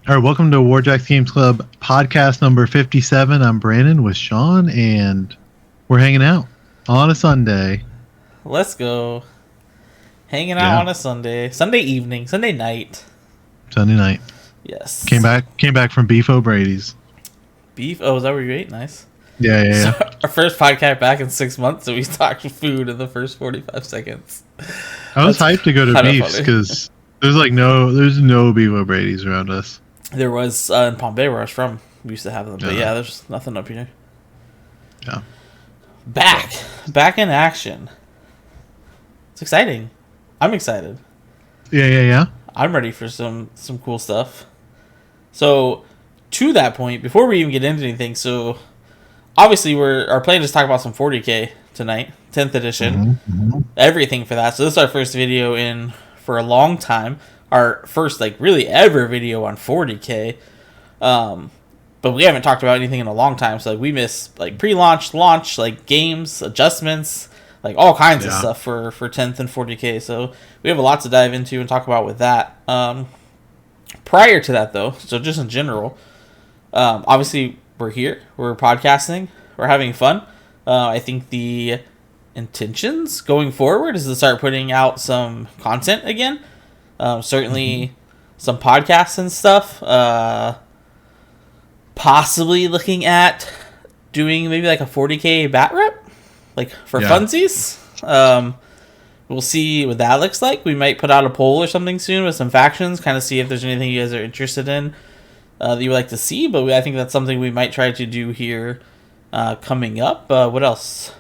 All right, welcome to WarJax Games Club podcast number 57. I'm Brandon with Shaun, and we're hanging out on a Sunday. Let's go. Hanging out on a Sunday evening, Sunday night. Sunday night. Yes. Came back from Beef O'Brady's. Beef? Oh, is that where you ate? Nice. Yeah. So our first podcast back in 6 months, so we talked food in the first 45 seconds. I was hyped to go to Beef's because there's no Beef O'Brady's around us. There was in Palm Bay where I was from. We used to have them, but yeah, there's nothing up here. Yeah. Back in action. It's exciting. I'm excited. Yeah. I'm ready for some cool stuff. So, to that point, before we even get into anything, so obviously our plan is to talk about some 40K tonight, 10th edition, everything for that. So this is our first video in for a long time. Our first really ever video on 40K. But we haven't talked about anything in a long time, so we missed pre-launch, launch, games, adjustments, all kinds of stuff for 10th and 40K. So we have a lot to dive into and talk about with that. Prior to that though, so just in general, obviously we're here, we're podcasting, we're having fun. I think the intentions going forward is to start putting out some content again. Certainly some podcasts and stuff. Possibly looking at doing maybe a 40K bat rep, for funsies. We'll see what that looks like. We might put out a poll or something soon with some factions, kind of see if there's anything you guys are interested in that you would like to see. But I think that's something we might try to do here coming up. What else?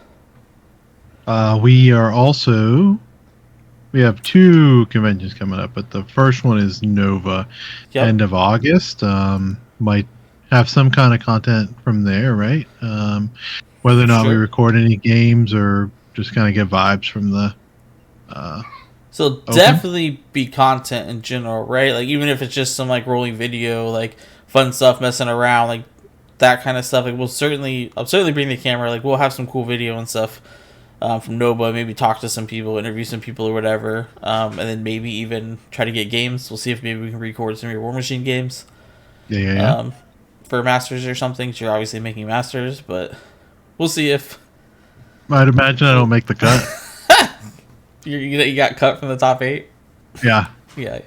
We have two conventions coming up, but the first one is Nova, end of August. Might have some kind of content from there, right? Whether or not we record any games or just kind of get vibes from the So definitely be content in general, right? Even if it's just some rolling video, fun stuff, messing around, that kind of stuff. I'll certainly bring the camera. We'll have some cool video and stuff. From Nova, maybe talk to some people, interview some people or whatever, and then maybe even try to get games. We'll see if maybe we can record some of your War Machine games. Yeah. For Masters or something. So you're obviously making Masters, but we'll see if... I'd imagine I don't make the cut. You got cut from the top 8? Yeah. Yeah.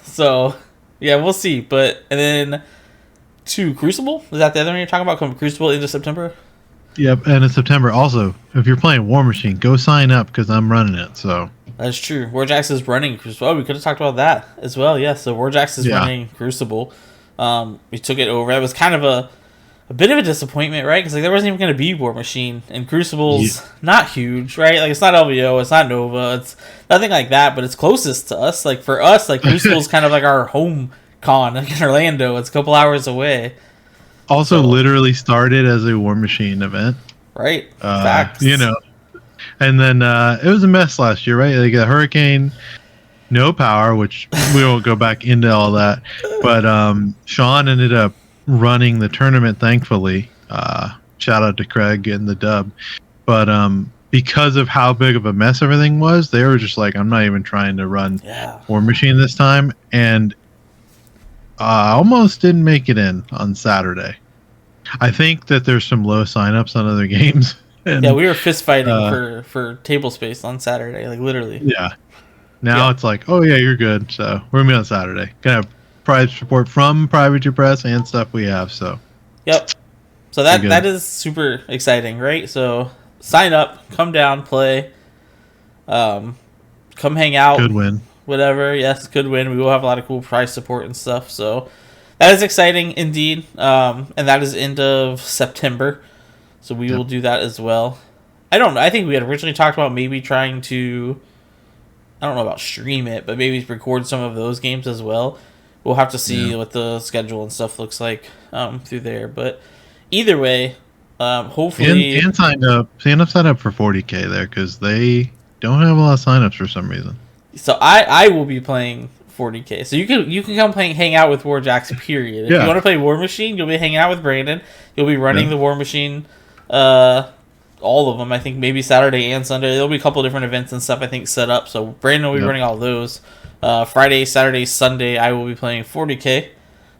So, yeah, we'll see. And then to Crucible? Is that the other one you're talking about? Come Crucible into September? Yep, and in September also, if you're playing War Machine, go sign up because I'm running it. So that's true. WarJax is running Crucible. Oh, we could have talked about that as well. Yeah, so WarJax is running Crucible. We took it over. It was kind of a bit of a disappointment, right? Because there wasn't even going to be War Machine, and Crucible's not huge, right? It's not LVO, it's not Nova, it's nothing like that. But it's closest to us. For us, Crucible's kind of our home con in Orlando. It's a couple hours away. Also, literally started as a War Machine event. Right. Facts. And then it was a mess last year, right? A hurricane, no power, which we won't go back into all that. But Shaun ended up running the tournament, thankfully. Shout out to Craig and the dub. But because of how big of a mess everything was, they were just I'm not even trying to run War Machine this time. And I almost didn't make it in on Saturday. I think that there's some low signups on other games. And, we were fist fighting for table space on Saturday, literally. Yeah. Now it's oh yeah, you're good. So we're gonna be on Saturday. Gonna have prize support from Private to Press and stuff we have. So. Yep. So that is super exciting, right? So sign up, come down, play, come hang out. Good win. Whatever, yes, could win. We will have a lot of cool prize support and stuff, so that is exciting indeed. And that is end of September, so we will do that as well. I think we had originally talked about maybe trying to, I don't know about stream it, but maybe record some of those games as well. We'll have to see what the schedule and stuff looks like through there. But either way, hopefully... And signed up for 40K there, because they don't have a lot of signups for some reason. So I will be playing 40K. So you can come hang out with WarJax, period. If you want to play War Machine, you'll be hanging out with Brandon. You'll be running the War Machine, all of them. I think maybe Saturday and Sunday. There'll be a couple different events and stuff I think set up. So Brandon will be running all those. Friday, Saturday, Sunday, I will be playing 40k.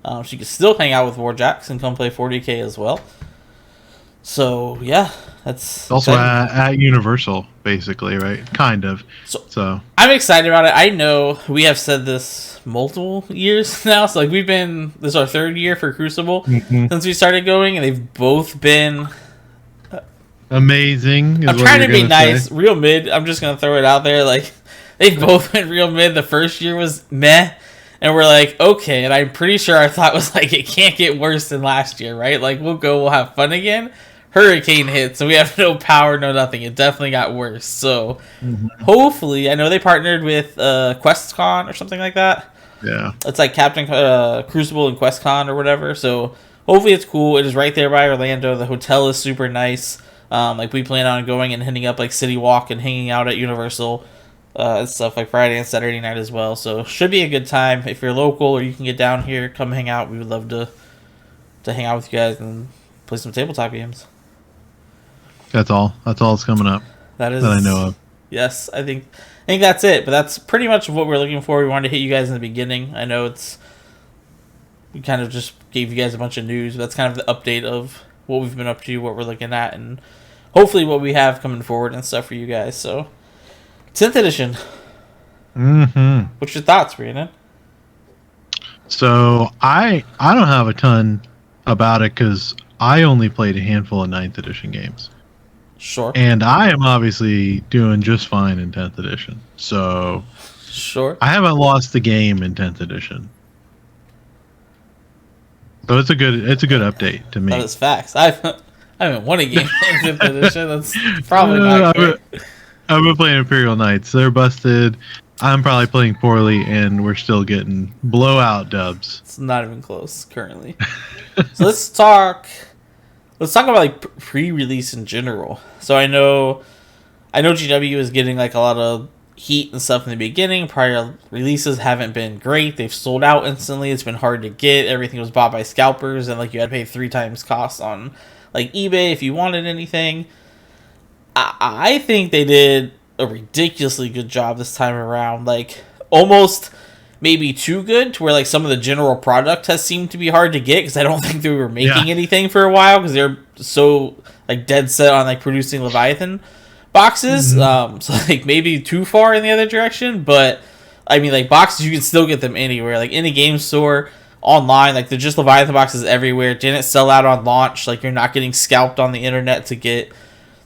So you can still hang out with WarJax and come play 40k as well. So yeah, that's also at Universal, basically, right? Kind of. So I'm excited about it. I know we have said this multiple years now. So like this is our third year for Crucible since we started going, and they've both been amazing. I'm trying to be nice, real mid. I'm just gonna throw it out there. Like they've both been real mid. The first year was meh. And we're like, okay, and I'm pretty sure our thought was like, it can't get worse than last year, right? Like, we'll have fun again. Hurricane hits, and we have no power, no nothing. It definitely got worse. So, hopefully, I know they partnered with QuestCon or something like that. Yeah. It's like Captain Crucible and QuestCon or whatever. So, hopefully it's cool. It is right there by Orlando. The hotel is super nice. Like, we plan on going and hitting up, like, City Walk and hanging out at Universal. And stuff like Friday and Saturday night as well. So should be a good time. If you're local or you can get down here, come hang out. We would love to hang out with you guys and play some tabletop games. That's all that's coming up. That I know of. Yes, I think that's it. But that's pretty much what we're looking for. We wanted to hit you guys in the beginning. I know we kind of just gave you guys a bunch of news. That's kind of the update of what we've been up to, what we're looking at, and hopefully what we have coming forward and stuff for you guys. So 10th edition. What's your thoughts, Brandon? So I don't have a ton about it because I only played a handful of 9th edition games. Sure. And I am obviously doing just fine in 10th edition. So sure. I haven't lost the game in 10th edition. So it's a good update to me. That is facts. I haven't won a game in 5th edition. That's probably not great. I've been playing Imperial Knights. They're busted. I'm probably playing poorly, and we're still getting blowout dubs. It's not even close currently. So let's talk about like pre-release in general. So I know GW is getting like a lot of heat and stuff in the beginning. Prior releases haven't been great. They've sold out instantly. It's been hard to get. Everything was bought by scalpers, and like you had to pay 3 times cost on like eBay if you wanted anything. I think they did a ridiculously good job this time around. Like almost maybe too good to where like some of the general product has seemed to be hard to get because I don't think they were making anything for a while because they're so like dead set on like producing Leviathan boxes. So like maybe too far in the other direction, but I mean like boxes you can still get them anywhere, like in a game store, online. Like they're just Leviathan boxes everywhere. Didn't sell out on launch. Like you're not getting scalped on the internet to get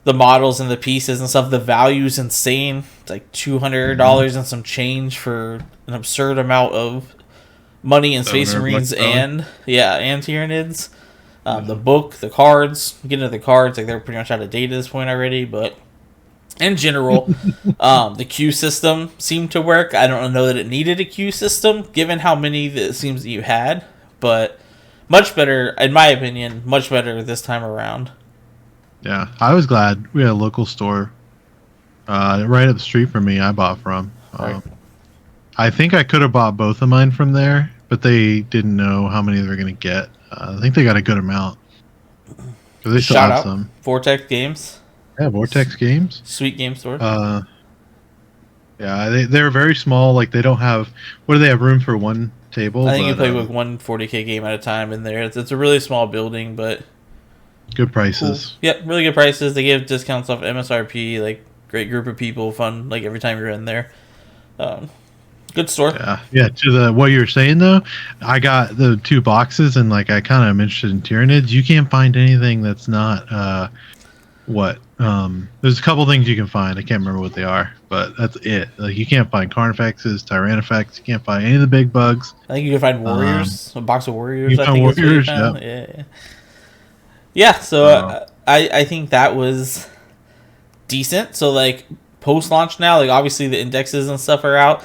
the models and the pieces and stuff. The value's insane. It's like $200 and some change for an absurd amount of money in Space Marines and Tyranids. The book, the cards, getting to the cards, like they're pretty much out of date at this point already, but in general, the queue system seemed to work. I don't know that it needed a queue system, given how many that it seems that you had, but much better, in my opinion, much better this time around. Yeah, I was glad we had a local store right up the street from me I bought from. Right. I think I could have bought both of mine from there, but they didn't know how many they were going to get. I think they got a good amount. They still Shout have out some. Vortex Games. Yeah, Vortex Games. Sweet game store. Yeah, they're very small. Like they don't have. What do they have room for one table? I think you play with one 40k game at a time in there. It's a really small building, but good prices. Cool. Yep, really good prices. They give discounts off MSRP. Like great group of people, fun. Like every time you're in there. Good store. Yeah. To what you were saying though, I got the 2 boxes and like I kind of am interested in Tyranids. You can't find anything that's not there's a couple things you can find. I can't remember what they are, but that's it. Like you can't find Carnifexes, Tyrannifex. You can't find any of the big bugs. I think you can find Warriors. A box of Warriors. You find Warriors. Yeah. So I think that was decent. So like post launch now, like obviously the indexes and stuff are out.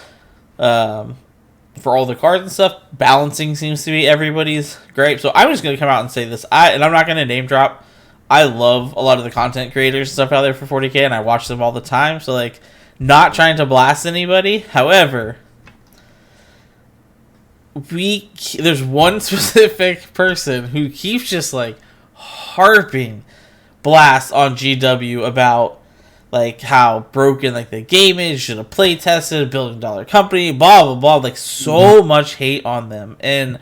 For all the cards and stuff, balancing seems to be everybody's gripe. So I'm just gonna come out and say this. I'm not gonna name drop. I love a lot of the content creators and stuff out there for 40k, and I watch them all the time. So like, not trying to blast anybody. However, there's one specific person who keeps just like harping blast on GW about like how broken like the game is, should have play tested, $1 billion company, blah blah blah. Like so much hate on them, and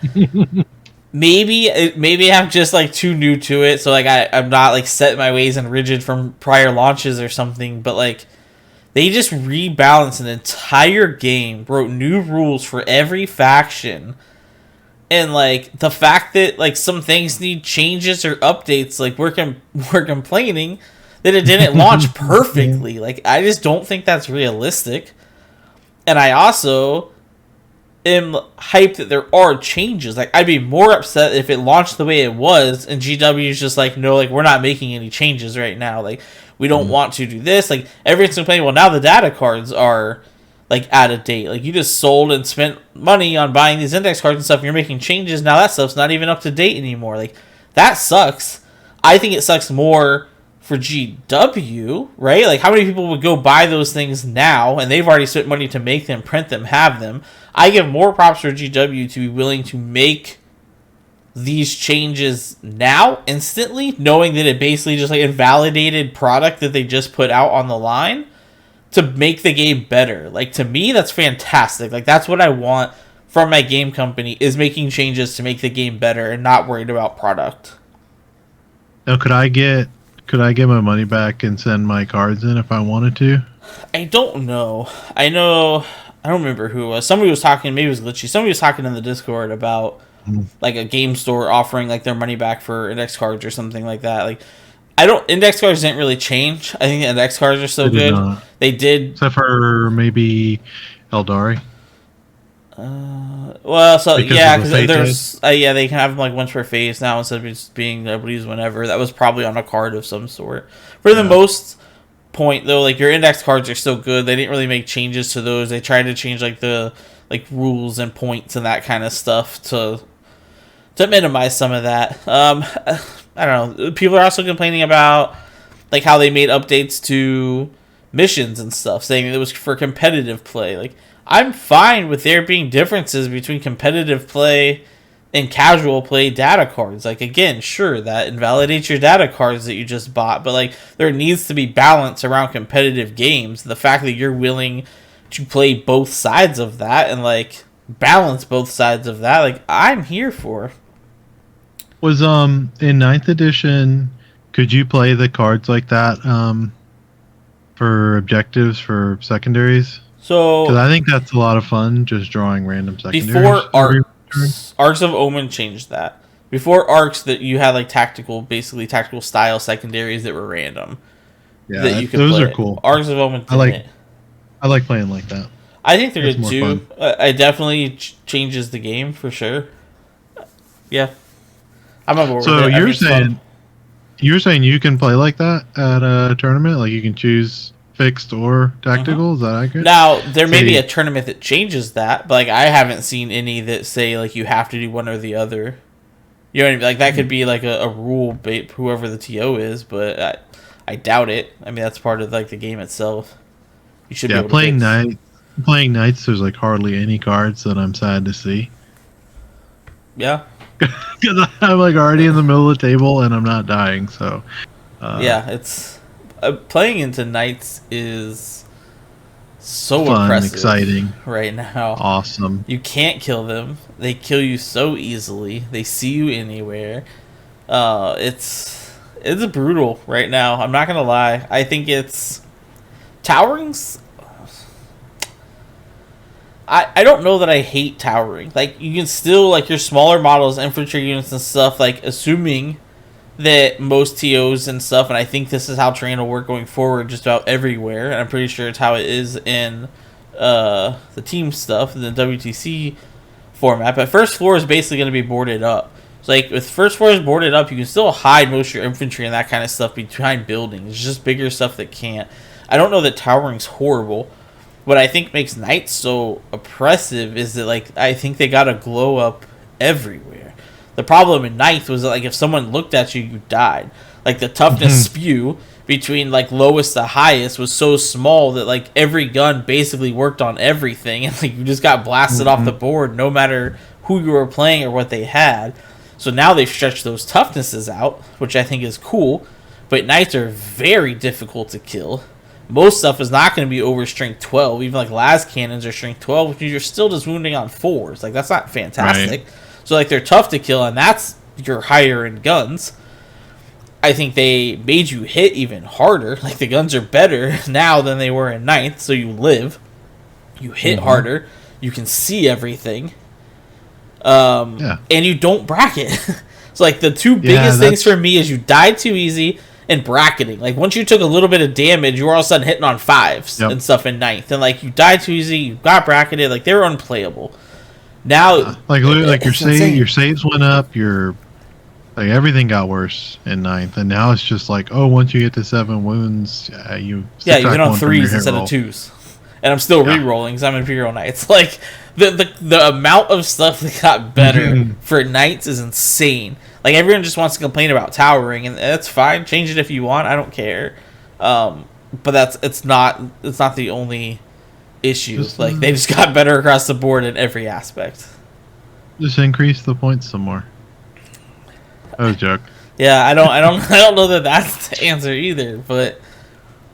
maybe I'm just like too new to it, so like I'm not like set in my ways and rigid from prior launches or something. But like they just rebalanced an entire game, wrote new rules for every faction. And like the fact that like some things need changes or updates, like we're complaining that it didn't launch perfectly. Like I just don't think that's realistic. And I also am hyped that there are changes. Like I'd be more upset if it launched the way it was and GW is just like, no, like we're not making any changes right now. Like we don't want to do this. Like everyone's complaining, well now the data cards are like out of date. Like you just sold and spent money on buying these index cards and stuff and you're making changes. Now that stuff's not even up to date anymore. Like that sucks. I think it sucks more for GW, right? Like how many people would go buy those things now and they've already spent money to make them, print them, have them. I give more props for GW to be willing to make these changes now instantly, knowing that it basically just like invalidated product that they just put out on the line to make the game better. Like to me that's fantastic. Like that's what I want from my game company, is making changes to make the game better and not worried about product. Now could I get my money back and send my cards in if I wanted to? I don't know. I don't remember who it was. Somebody was talking, maybe it was Glitchy. Somebody was talking in the Discord about like a game store offering like their money back for index cards or something like that. Like index cards didn't really change. I think the index cards are still good. They did, except for maybe Eldari. Well, so because there's they can have them like once per phase now instead of just being able to use whenever. That was probably on a card of some sort. For the most point though, like your index cards are still good. They didn't really make changes to those. They tried to change like the rules and points and that kind of stuff to minimize some of that. I don't know. People are also complaining about like how they made updates to missions and stuff, saying it was for competitive play. Like I'm fine with there being differences between competitive play and casual play data cards. Like again, sure, that invalidates your data cards that you just bought, but like there needs to be balance around competitive games. The fact that you're willing to play both sides of that and like balance both sides of that, like I'm here for. Was in 9th edition, could you play the cards like that for objectives for secondaries? So, because I think that's a lot of fun, just drawing random secondaries. Before Arcs of Omen changed that. Before Arcs, that you had like tactical style secondaries that were random. Yeah, that you could those play. Are cool. Arcs of Omen didn't. I like playing like that. I think they're good too. It definitely changes the game for sure. Yeah, I'm on board with it. You're saying you can play like that at a tournament? Like you can choose fixed or tactical? Is that accurate? Now, there may be a tournament that changes that, but like I haven't seen any that say like you have to do one or the other. You know what I mean? Like that could be like a rule, whoever the TO is, but I doubt it. I mean, that's part of like the game itself. You should be able playing Knights, there's like hardly any cards that I'm sad to see. Yeah. Because I'm like already in the middle of the table and I'm not dying, so. It's playing into Knights is so fun, impressive, exciting right now. Awesome. You can't kill them. They kill you so easily. They see you anywhere. It's brutal right now. I'm not gonna lie. I think it's towering's. I don't know that I hate towering. Like you can still like your smaller models, infantry units and stuff. Like assuming that most TOs and stuff, and I think this is how terrain will work going forward just about everywhere, and I'm pretty sure it's how it is in the team stuff, the WTC format. But first floor is basically going to be boarded up. So like with first floor is boarded up, you can still hide most of your infantry and that kind of stuff behind buildings. It's just bigger stuff that can't. I don't know that towering's horrible. What I think makes Knights so oppressive is that like I think they got a glow up everywhere. The problem in Ninth was that, like, if someone looked at you, you died. Like, the toughness spew between, like, lowest to highest was so small that, like, every gun basically worked on everything. And, like, you just got blasted off the board no matter who you were playing or what they had. So now they've stretched those toughnesses out, which I think is cool. But Knights are very difficult to kill. most stuff is not going to be over strength 12. Even like las cannons are strength 12, which means you're still just wounding on 4s. Like, that's not fantastic. Right. So like, they're tough to kill, and that's your higher end guns. I think they made you hit even harder. Like, the guns are better now than they were in 9th, so you live. You hit harder. You can see everything. And you don't bracket. So, like, the two biggest things for me is you died too easy and bracketing. Like, once you took a little bit of damage, you were all of a sudden hitting on 5s and stuff in 9th. And, like, you died too easy, you got bracketed. Like, they were unplayable. Now... like your saves went up, like, everything got worse in 9th, and now it's just like, once you get to 7 wounds, you hit on 3s instead of 2s. And I'm still re-rolling because I'm Imperial Knights. Like, the amount of stuff that got better for Knights is insane. Like, everyone just wants to complain about towering, and that's fine. Change it if you want. I don't care. But it's not the only issue. Like, they just got better across the board in every aspect. Just increase the points some more. That was a joke. Yeah, I don't know that that's the answer either, but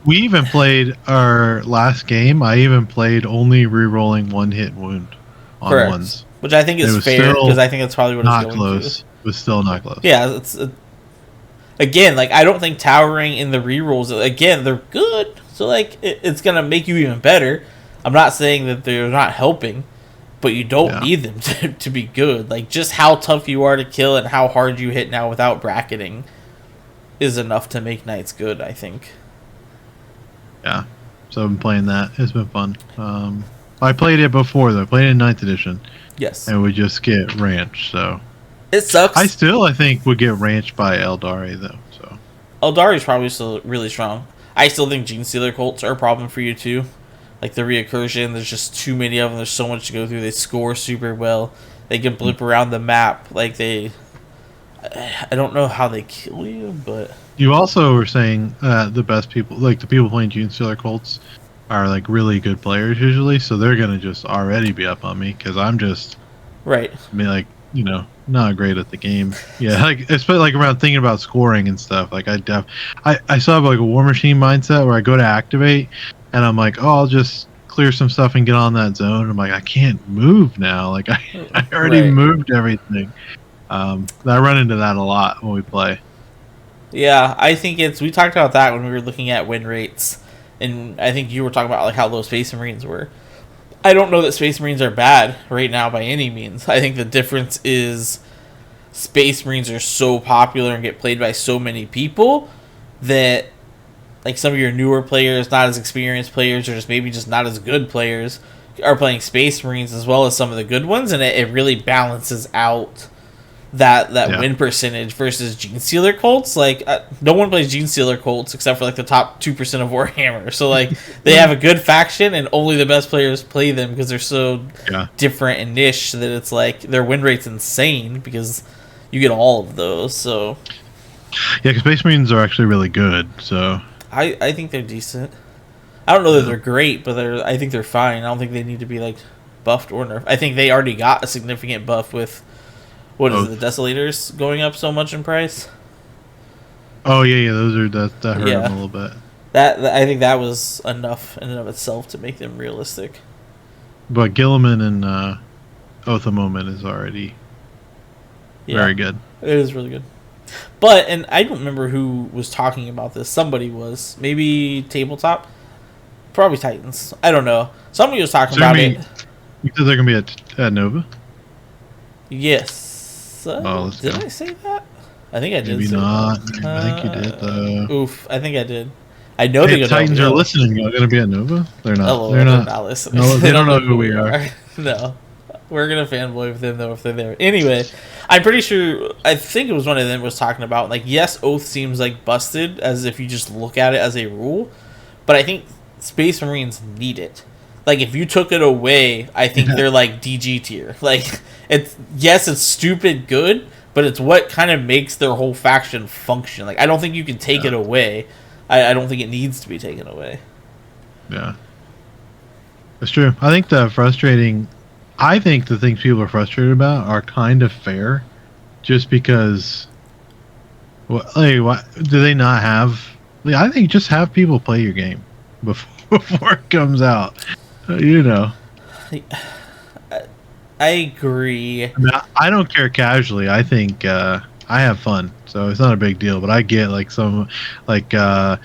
we even played our last game. I even played only re-rolling 1 hit wound on ones, which I think is fair because I think that's probably what it's going close. To. It was still not close. Yeah, again, like, I don't think towering in the re-rolls, again, they're good, so like it's gonna make you even better. I'm not saying that they're not helping, but you don't need them to be good. Like, just how tough you are to kill and how hard you hit now without bracketing is enough to make Knights good, I think. Yeah, so I've been playing that. It's been fun. I played it before, though. I played it in 9th edition. Yes. And we just get ranched, so... It sucks. I think, would get ranched by Eldari, though. So Eldari is probably still really strong. I still think Gene Stealer Colts are a problem for you, too. Like, the recursion, there's just too many of them. There's so much to go through. They score super well. They can blip around the map. Like, I don't know how they kill you, but... You also were saying the best people, like the people playing Gene Stealer Colts, are like really good players usually, so they're going to just already be up on me because I'm just... Right. I mean, like, not great at the game. Yeah, like, especially like around thinking about scoring and stuff. Like, I still have like a War Machine mindset where I go to activate, and I'm like, I'll just clear some stuff and get on that zone. I'm like, I can't move now. Like, I already moved everything. I run into that a lot when we play. Yeah, I think we talked about that when we were looking at win rates, and I think you were talking about like how low Space Marines were. I don't know that Space Marines are bad right now by any means. I think the difference is Space Marines are so popular and get played by so many people that, like, some of your newer players, not as experienced players, or just maybe just not as good players, are playing Space Marines as well as some of the good ones, and it really balances out that win percentage versus Gene Stealer Colts. Like, no one plays Gene Stealer Colts except for like the top 2% of Warhammer. So like, they have a good faction and only the best players play them because they're so different and niche that it's like their win rate's insane because you get all of those. So yeah, because Space Marines are actually really good. So I think they're decent. I don't know that they're great, but I think they're fine. I don't think they need to be like buffed or nerfed. I think they already got a significant buff with the Desolators going up so much in price. Oh yeah, those are that hurt them a little bit. That I think that was enough in and of itself to make them realistic. But Gilliman and Oath of Moment is already very good. It is really good. But, and I don't remember who was talking about this. Somebody was. Maybe Tabletop? Probably Titans. I don't know. Somebody was talking about it. You said they're going to be at Nova? Yes. Did I say that? I think I did. Maybe not. I think you did, though. Oof, I think I did. I know the Titans are listening. They're going to be at Nova? They're not. They're not listening. No, they don't know who we are. No. We're going to fanboy with them, though, if they're there. Anyway, I'm pretty sure, I think it was one of them was talking about, like, yes, Oath seems, like, busted, as if you just look at it as a rule, but I think Space Marines need it. Like, if you took it away, I think they're, like, DG tier. Like, it's stupid good, but it's what kind of makes their whole faction function. Like, I don't think you can take it away. I don't think it needs to be taken away. Yeah. That's true. I think the things people are frustrated about are kind of fair, just because. Well, do they not have? I think just have people play your game. before it comes out. You know. I agree. I mean, I don't care casually. I think I have fun, so it's not a big deal. But I get like some like I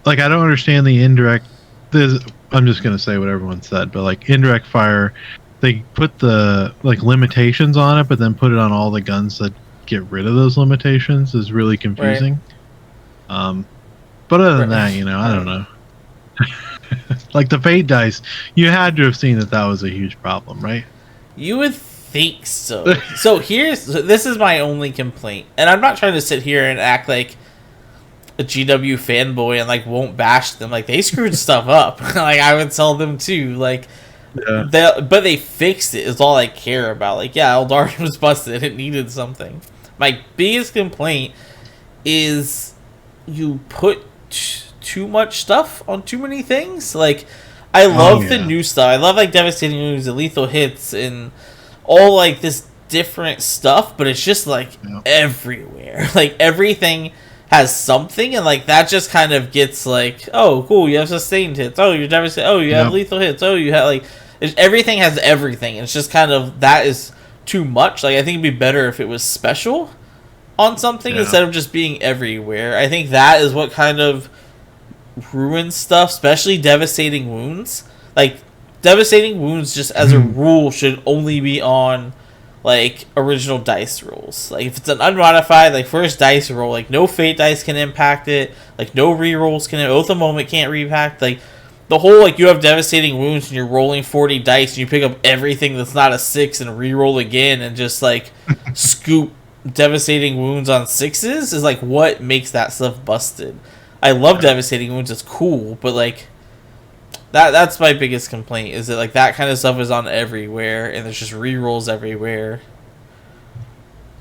don't understand the indirect. I'm just gonna say what everyone said, but like indirect fire, they put the like limitations on it, but then put it on all the guns that get rid of those limitations is really confusing. Right. But other than that, I don't know. Like the fate dice, you had to have seen that was a huge problem, right? You would think so. So this is my only complaint, and I'm not trying to sit here and act like a GW fanboy and like won't bash them. Like they screwed stuff up. Like I would tell them too. Like, but they fixed it. Is all I care about. Like Eldari was busted. It needed something. My biggest complaint is you put too much stuff on too many things. Like I love the new stuff. I love like devastating moves and lethal hits and all like this different stuff, but it's just like everywhere. Like everything has something, and like that just kind of gets like, oh cool, you have sustained hits, oh you're devastating, oh you have lethal hits, oh you have like everything has everything. It's just kind of that is too much. Like I think it'd be better if it was special on something instead of just being everywhere. I think that is what kind of ruins stuff, especially devastating wounds. Like devastating wounds just as a rule should only be on like original dice rolls. Like if it's an unmodified like first dice roll, like no fate dice can impact it, like no rerolls can, oath of moment can't repact. Like the whole like you have devastating wounds and you're rolling 40 dice and you pick up everything that's not a 6 and reroll again and just like scoop devastating wounds on 6s is like what makes that stuff busted. I love devastating wounds, it's cool, but like that's my biggest complaint is that like that kind of stuff is on everywhere and there's just rerolls everywhere.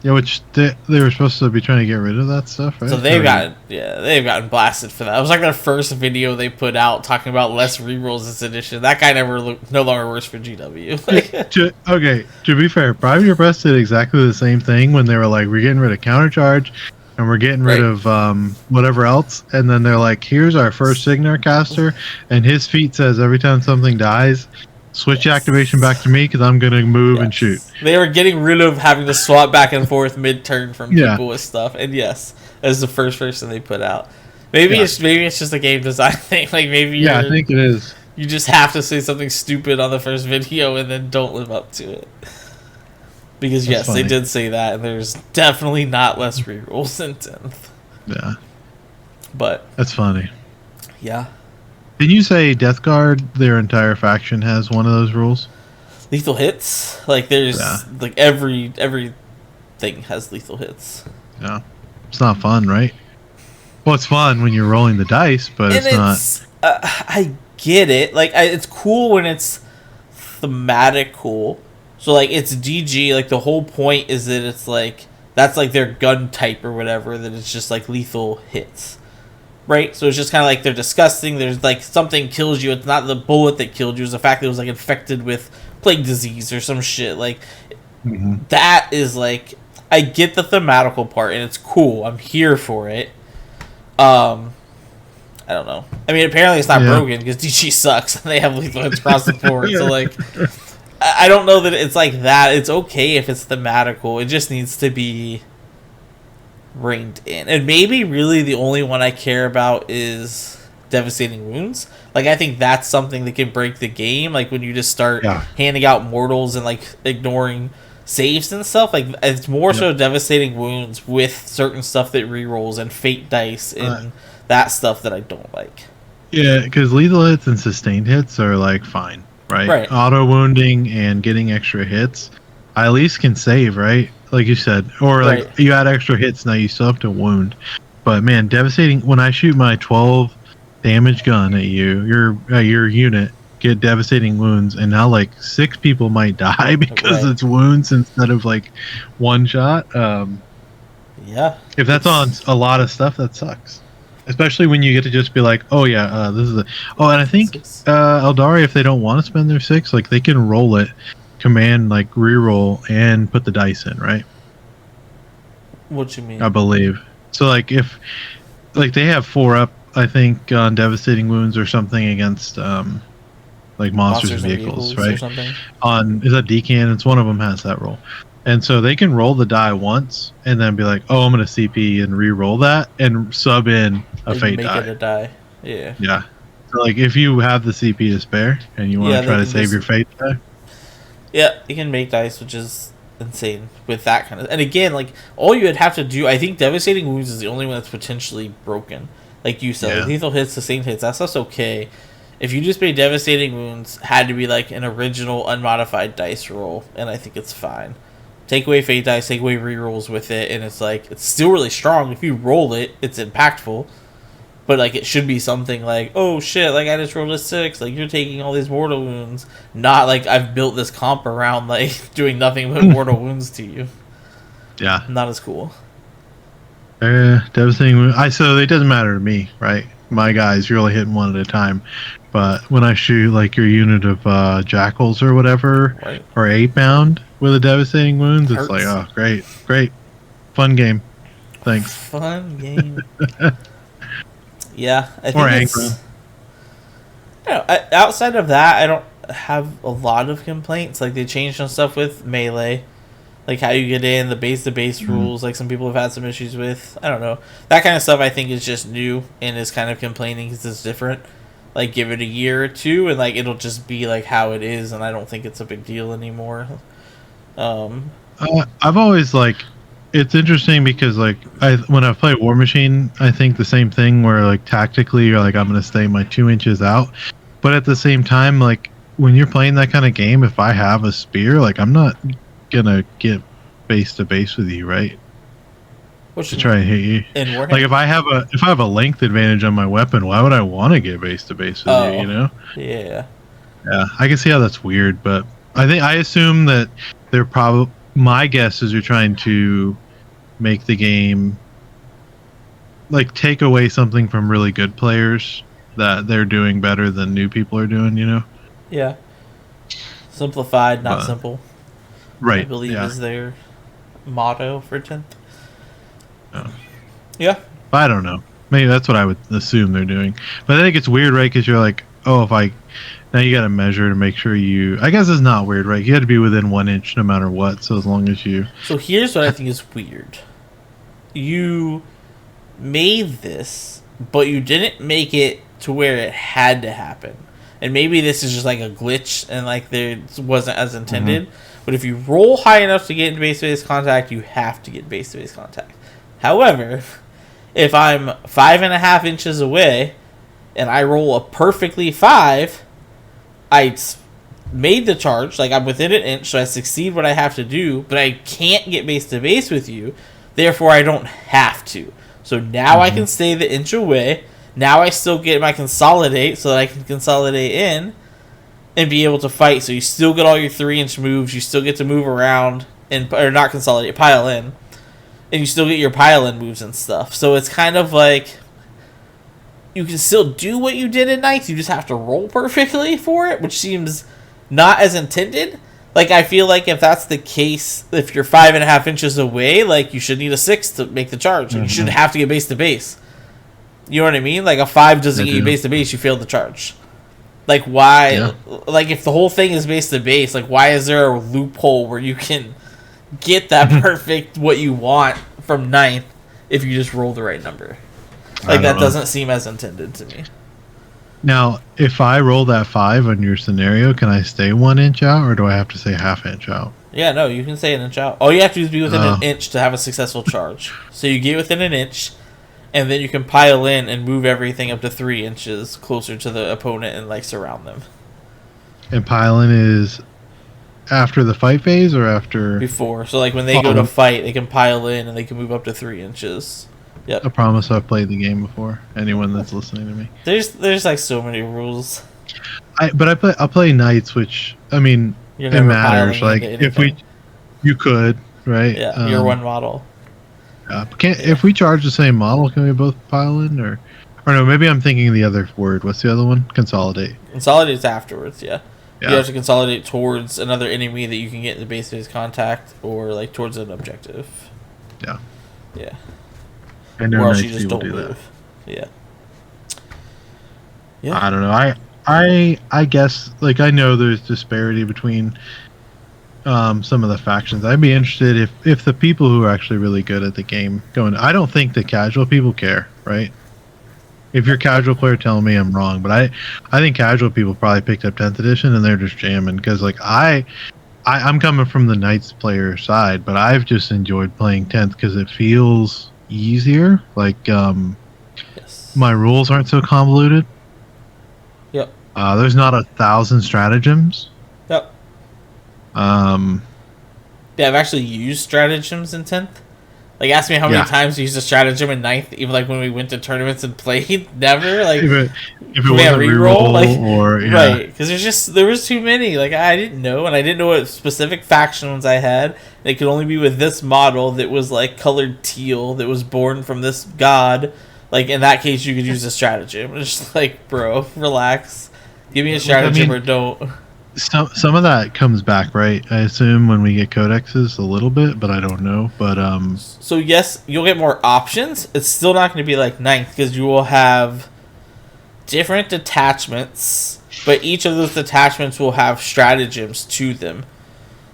Yeah, which they were supposed to be trying to get rid of that stuff, right? So they've gotten blasted for that. It was like their first video they put out talking about less rerolls this edition. That guy no longer works for GW. Okay, to be fair, Private Your Press did exactly the same thing when they were like, we're getting rid of countercharge and we're getting rid of whatever else, and then they're like, here's our first Signar caster, and his feat says every time something dies, switch activation back to me because I'm going to move and shoot. They were getting rid of having to swap back and forth mid-turn from people with stuff, and that was the first person they put out. Maybe it's just a game design thing. Like maybe I think it is. You just have to say something stupid on the first video and then don't live up to it. Because that's funny. They did say that, and there's definitely not less rerolls in 10th. Yeah. But that's funny. Yeah. Did you say Death Guard, their entire faction has one of those rules? Lethal hits? Like there's like every thing has lethal hits. Yeah. It's not fun, right? Well, it's fun when you're rolling the dice, but it's not. I get it. Like it's cool when it's thematic cool. So like it's DG, like the whole point is that it's like that's like their gun type or whatever, that it's just like lethal hits. Right? So it's just kind of like they're disgusting. There's like something kills you. It's not the bullet that killed you. It's the fact that it was like infected with plague disease or some shit. Like that is like I get the thematical part and it's cool. I'm here for it. I don't know. I mean, apparently it's not broken because DG sucks and they have lethal hits across the board. So like I don't know that it's like that. It's okay if it's thematical. It just needs to be reined in. And maybe really the only one I care about is devastating wounds. Like I think that's something that can break the game. Like when you just start handing out mortals and like ignoring saves and stuff. Like it's more so devastating wounds with certain stuff that rerolls and fate dice and that stuff that I don't like. Yeah, because lethal hits and sustained hits are like fine, right? Auto wounding and getting extra hits, I at least can save, right? Like you said, or like you add extra hits, now you still have to wound. But man, devastating, when I shoot my 12 damage gun at you, your unit get devastating wounds, and now like 6 people might die because it's wounds instead of like one shot. If that's on a lot of stuff, that sucks. Especially when you get to just be like, oh yeah, this is and I think Eldari, if they don't want to spend their 6, like they can roll it, command like reroll and put the dice in, right? What you mean? I believe so. Like if like they have 4 up I think, on devastating wounds or something against like monsters and vehicles, right? or something. Is that Decan? It's one of them has that roll. And so they can roll the die once and then be like, oh, I'm going to CP and re-roll that and sub in a And fate make die. it a die. Yeah. Yeah. So, like, if you have the CP to spare and you want to try to save your fate die. Yeah, you can make dice, which is insane with that kind of... And again, like, all you would have to do... I think Devastating Wounds is the only one that's potentially broken. Like you said, like, lethal hits, sustained hits, that stuff's okay. If you just made Devastating Wounds, had to be, like, an original, unmodified dice roll, and I think it's fine. Take away fate dice, take away rerolls with it, and it's, like, it's still really strong. If you roll it, it's impactful. But, like, it should be something like, oh, shit, like, I just rolled a 6. Like, you're taking all these mortal wounds. Not, like, I've built this comp around, like, doing nothing but mortal wounds to you. Yeah. Not as cool. Devastating wounds. So it doesn't matter to me, right? My guys, you're only hitting one at a time. But when I shoot, like, your unit of jackals or whatever, right. or 8-bound with a devastating wounds, it's like, oh, great. Fun game. Thanks. Fun game. Yeah, I think or it's... Angra. Outside of that, I don't have a lot of complaints. Like, they changed some stuff with melee. Like, how you get in, the base-to-base rules, like some people have had some issues with. I don't know. That kind of stuff I think is just new and is kind of complaining because it's different. Like, give it a year or two and, like, it'll just be, like, how it is, and I don't think it's a big deal anymore. I've always, like... It's interesting because, like, when I play War Machine, I think the same thing where, like, tactically you're like, I'm going to stay my 2 inches out. But at the same time, like, when you're playing that kind of game, if I have a spear, like, I'm not going to get base-to-base with you, right? To try and hit you. Like, if I have a length advantage on my weapon, why would I want to get base-to-base with you, you know? Yeah. Yeah, I can see how that's weird, but I assume that they're probably... My guess is you're trying to make the game, like, take away something from really good players that they're doing better than new people are doing, you know? Yeah. Simplified, not simple. Right. I believe is their motto for 10th. Oh. Yeah. I don't know. Maybe that's what I would assume they're doing. But I think it's weird, right? Because you're like, oh, now you got to measure to make sure you... I guess it's not weird, right? You had to be within 1 inch no matter what, so as long as you... So here's what I think is weird. You made this, but you didn't make it to where it had to happen. And maybe this is just like a glitch and, like, there wasn't as intended. Mm-hmm. But if you roll high enough to get into base-to-base contact, you have to get base-to-base contact. However, if I'm 5.5 inches away and I roll a perfectly 5... I made the charge, like, I'm within an inch, so I succeed what I have to do, but I can't get base-to-base with you, therefore I don't have to. So now I can stay the inch away, now I still get my consolidate, so that I can consolidate in, and be able to fight, so you still get all your 3-inch moves, you still get to move around, or not consolidate, pile in, and you still get your pile-in moves and stuff. So it's kind of like... You can still do what you did in Knights, you just have to roll perfectly for it, which seems not as intended. Like, I feel like if that's the case, if you're 5.5 inches away, like, you should need a 6 to make the charge. Like, you shouldn't have to get base to base. You know what I mean? Like, a 5 doesn't get you base to base, you failed the charge. Like, why? Yeah. Like, if the whole thing is base to base, like, why is there a loophole where you can get that perfect what you want from 9th if you just roll the right number? Like, that doesn't seem as intended to me. Now, if I roll that 5 on your scenario, can I stay 1 inch out, or do I have to say half inch out? Yeah, no, you can stay an inch out. All you have to do is be within an inch to have a successful charge. So you get within an inch, and then you can pile in and move everything up to 3 inches closer to the opponent and, like, surround them. And pile in is after the fight phase, or after... Before. So, like, when they go to fight, they can pile in, and they can move up to 3 inches. Yep. I promise I've played the game before. Anyone that's listening to me. There's like so many rules. I'll play Knights, which, I mean, it matters. Like, you could, right? Yeah, you're one model. If we charge the same model, can we both pile in, or no? Maybe I'm thinking the other word. What's the other one? Consolidate. Consolidate's afterwards. Yeah. You have to consolidate towards another enemy that you can get in the base-to-base contact, or, like, towards an objective. Yeah. Yeah. I know or else nice you just don't do move. That. Yeah. Yeah. I don't know. I guess like I know there's disparity between some of the factions. I'd be interested if the people who are actually really good at the game going. I don't think the casual people care, right? If you're a casual player, tell me I'm wrong, but I think casual people probably picked up 10th edition and they're just jamming because like I'm coming from the Knights player side, but I've just enjoyed playing 10th because it feels easier. Like Yes. my rules aren't so convoluted. Yep. There's not 1,000 stratagems. Yep. Um, Yeah, I've actually used stratagems in 10th. Like, ask me how many times you used a stratagem in 9th, even like when we went to tournaments and played. Never. Like, if it was a reroll, like, or yeah. Right. Because there was too many. Like, I didn't know, and I didn't know what specific factions I had. They could only be with this model that was, like, colored teal, that was born from this god. Like, in that case, you could use a stratagem. It's just like, bro, relax. Give me a stratagem or don't. Some of that comes back, right? I assume when we get codexes a little bit, but I don't know. But So yes, you'll get more options. It's still not going to be like 9th because you will have different detachments, but each of those detachments will have stratagems to them.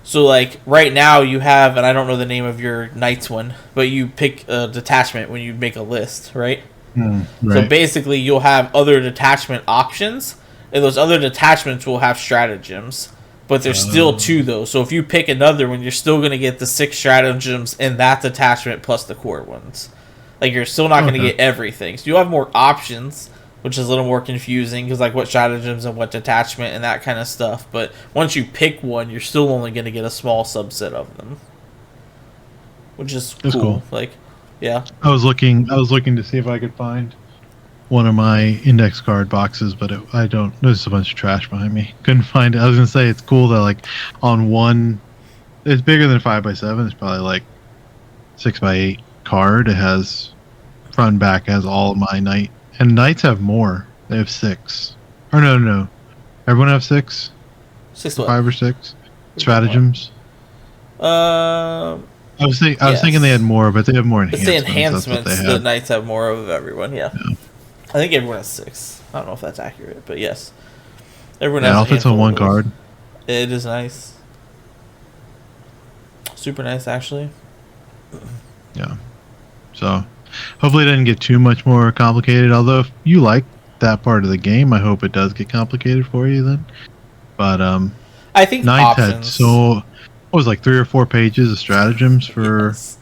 So like right now you have, and I don't know the name of your Knights one, but you pick a detachment when you make a list, right? right. So basically you'll have other detachment options. And those other detachments will have stratagems. But there's still 2, though. So if you pick another one, you're still going to get the 6 stratagems in that detachment plus the core ones. Like, you're still not going to get everything. So you'll have more options, which is a little more confusing. Because, like, what stratagems and what detachment and that kind of stuff. But once you pick one, you're still only going to get a small subset of them. Which is cool. Like, yeah. I was looking to see if I could find one of my index card boxes, but I don't. There's a bunch of trash behind me. Couldn't find it. I was gonna say it's cool that like on one, it's bigger than 5x7. It's probably like 6x8 card. It has front and back has all of my knight, and knights have more. They have 6. Or no. Everyone have 6. 6 what? 5 or 6 stratagems. I was thinking they had more, but they have more enhancements. It's the enhancements the knights have more of everyone. Yeah. I think everyone has 6. I don't know if that's accurate, but yes. Everyone has outfits on one card. It is nice. Super nice, actually. Yeah. So, hopefully it doesn't get too much more complicated. Although, if you like that part of the game, I hope it does get complicated for you then. But, I think Ninth had what was like 3 or 4 pages of stratagems for... Yes.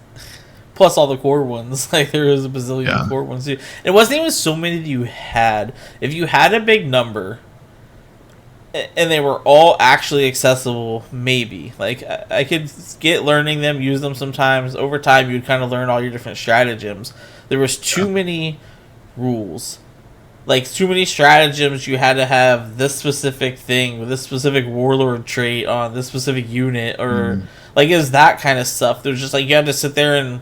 Plus all the core ones. Like, there was a bazillion core ones, too. It wasn't even so many that you had. If you had a big number, and they were all actually accessible, maybe. Like, I could get learning them, use them sometimes. Over time, you'd kind of learn all your different stratagems. There was too many rules. Like, too many stratagems. You had to have this specific thing with this specific warlord trait on this specific unit. Or, like, it was that kind of stuff. There was just, like, you had to sit there and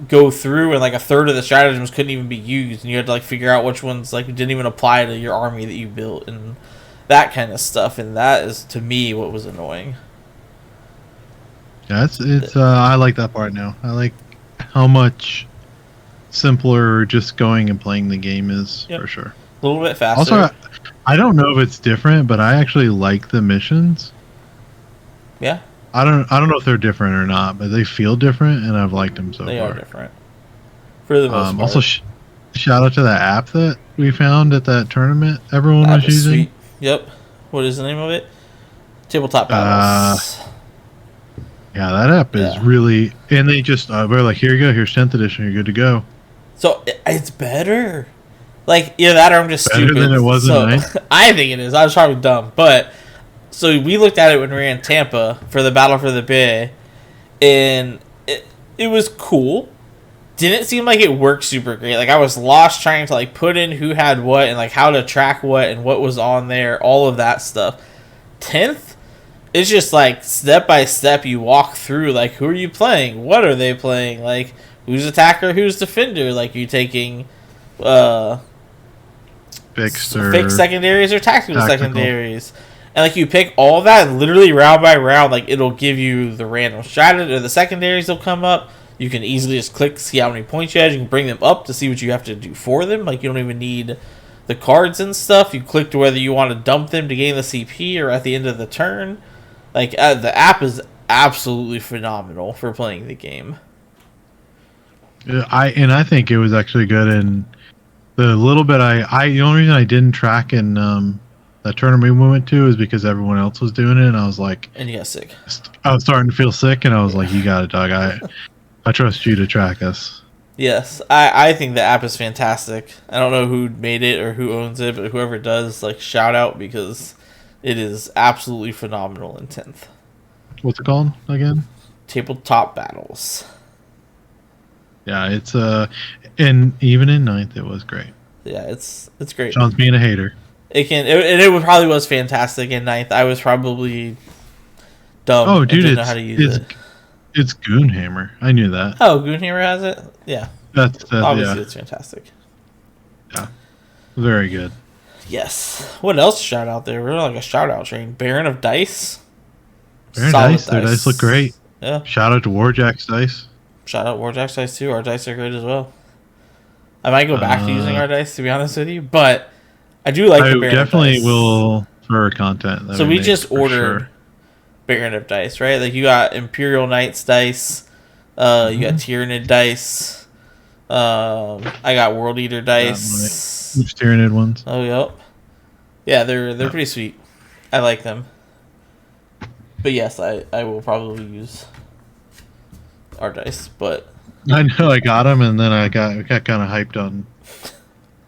go through, and like a third of the stratagems couldn't even be used, and you had to like figure out which ones like didn't even apply to your army that you built, and that kind of stuff. And that is, to me, what was annoying. Yeah, it's I like that part now. I like how much simpler just going and playing the game is, for sure. A little bit faster. Also, I don't know if it's different, but I actually like the missions. Yeah. I don't know if they're different or not, but they feel different, and I've liked them so far. They are different. For the most part. Also, shout out to that app that we found at that tournament everyone was using. Sweet. Yep. What is the name of it? Tabletop Battles. Yeah, that app is really... And they just... we're like, here you go. Here's 10th edition. You're good to go. So, it's better. Like, either that or I'm just better stupid. Than it was in 9th? I think it is. I was probably dumb. But... So we looked at it when we were in Tampa for the Battle for the Bay, and it was cool. Didn't seem like it worked super great. Like, I was lost trying to like put in who had what and like how to track what and what was on there, all of that stuff. 10th, it's just like step by step you walk through, like, who are you playing? What are they playing? Like, who's attacker, who's defender? Like, you taking fixed secondaries or tactical secondaries. And, like, you pick all that, and literally round by round, like, it'll give you the random strategy, or the secondaries will come up. You can easily just click, see how many points you have. You can bring them up to see what you have to do for them. Like, you don't even need the cards and stuff. You clicked whether you want to dump them to gain the CP or at the end of the turn. Like, the app is absolutely phenomenal for playing the game. I think it was actually good, and the little bit the only reason I didn't track in that tournament we went to is because everyone else was doing it, and I was like, And you got sick. I was starting to feel sick, and I was like, you got it, dog. I trust you to track us. Yes, I think the app is fantastic. I don't know who made it or who owns it, but whoever does, like, shout out, because it is absolutely phenomenal in 10th. What's it called again? Tabletop Battles. Yeah, it's and even in 9th it was great. Yeah, it's great. Shaun's being a hater. It probably was fantastic in 9th. I was probably dumb. Oh, dude, didn't know how to use it. It's Goonhammer. I knew that. Oh, Goonhammer has it? Yeah. That's Obviously, yeah. it's fantastic. Yeah. Very good. Yes. What else shout out there? We're like a shout out train. Baron of Dice. Very Solid nice. Their dice look great. Yeah. Shout out to WarJax Dice. Shout out WarJax Dice too. Our dice are great as well. I might go back to using our dice, to be honest with you, but I do like the Baron definitely of Dice. Will for content. So we just ordered Baron of Dice, right? Like, you got Imperial Knights dice, you got Tyranid dice, I got World Eater dice. Which Tyranid ones? Oh, yep. Yeah, they're pretty sweet. I like them. But yes, I will probably use our dice, but I know I got them, and then I got kind of hyped on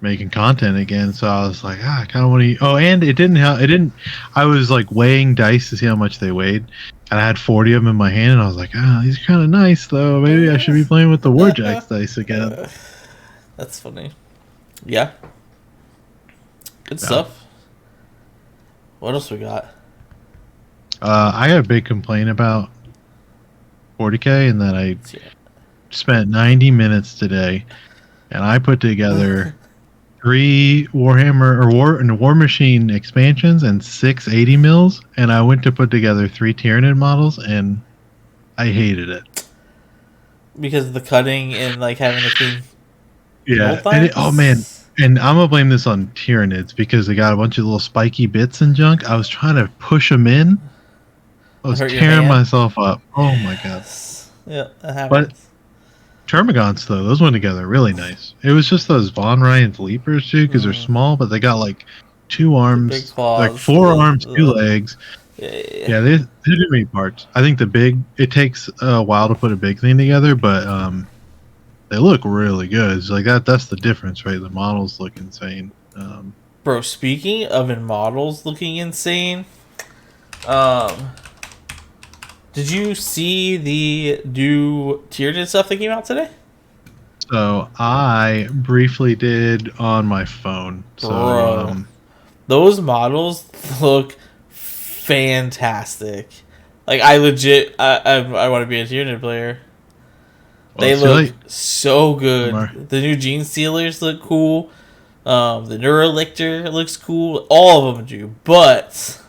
making content again, so I was like, I kind of want to. Oh, and it didn't help. It didn't. I was like weighing dice to see how much they weighed, and I had 40 of them in my hand, and I was like, these are kind of nice though. Maybe I should be playing with the WarJax dice again. That's funny. Yeah. Good stuff. What else we got? I got a big complaint about 40K, and that I spent 90 minutes today, and I put together 3 Warhammer or War Machine expansions and 6 80 mils, and I went to put together 3 Tyranid models, and I hated it because of the cutting and like having the clean. Yeah, and oh man, and I'm gonna blame this on Tyranids because they got a bunch of little spiky bits and junk. I was trying to push them in. I was tearing myself up. Oh my god. Yeah, that happens. But Termagants, though, those went together really nice. It was just those Von Ryan's Leapers, too, because they're small, but they got like 2 arms, claws, like 4 arms, 2 legs. Yeah, they do many parts. I think it takes a while to put a big thing together, but they look really good. It's like that's the difference, right? The models look insane. Bro, speaking of models looking insane, did you see the new Tyranid stuff that came out today? So I briefly did on my phone. So those models look fantastic. Like, I legit, I want to be a Tyranid player. They look so good. The new Gene Stealers look cool. The Neurolictor looks cool. All of them do. But,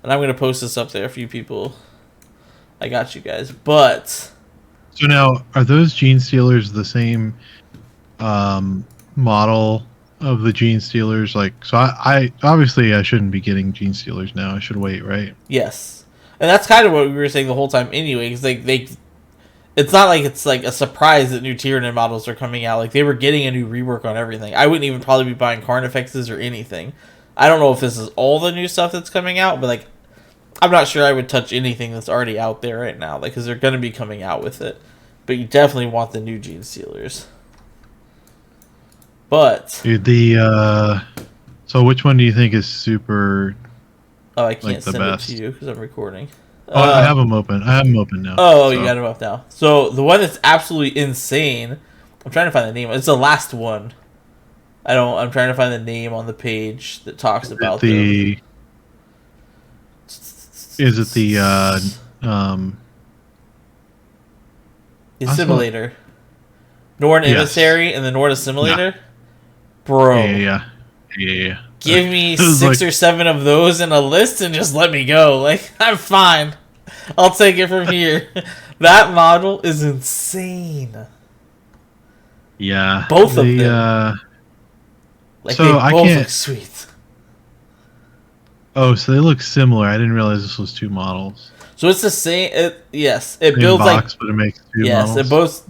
and I'm going to post this up there for you people. I got you guys. But so now, are those Gene Stealers the same model of the Gene Stealers? Like, so I obviously I shouldn't be getting Gene Stealers now. I should wait, right? Yes, and that's kind of what we were saying the whole time anyway. Because it's not like it's like a surprise that new Tyranid models are coming out. Like, they were getting a new rework on everything. I wouldn't even probably be buying Carnifexes or anything. I don't know if this is all the new stuff that's coming out, but like, I'm not sure I would touch anything that's already out there right now, like, because they're going to be coming out with it. But you definitely want the new Gene Stealers. But dude, so which one do you think is super? Oh, I can't send it to you because I'm recording. I have them open. I have them open now. Oh, so. You got them up now. So the one that's absolutely insane. I'm trying to find the name. It's the last one. I'm trying to find the name on the page that talks about them. Is it the Assimilator? Norn Emissary and the Norn Assimilator? Yeah. Bro. Yeah. Give me 6 or 7 of those in a list and just let me go. Like, I'm fine. I'll take it from here. That model is insane. Yeah. Both of them. Like, they So I both can't. look sweet. Oh, so they look similar. I didn't realize this was two models. So it's the same. Yes, it Same builds like box, but it makes two yes, it models. both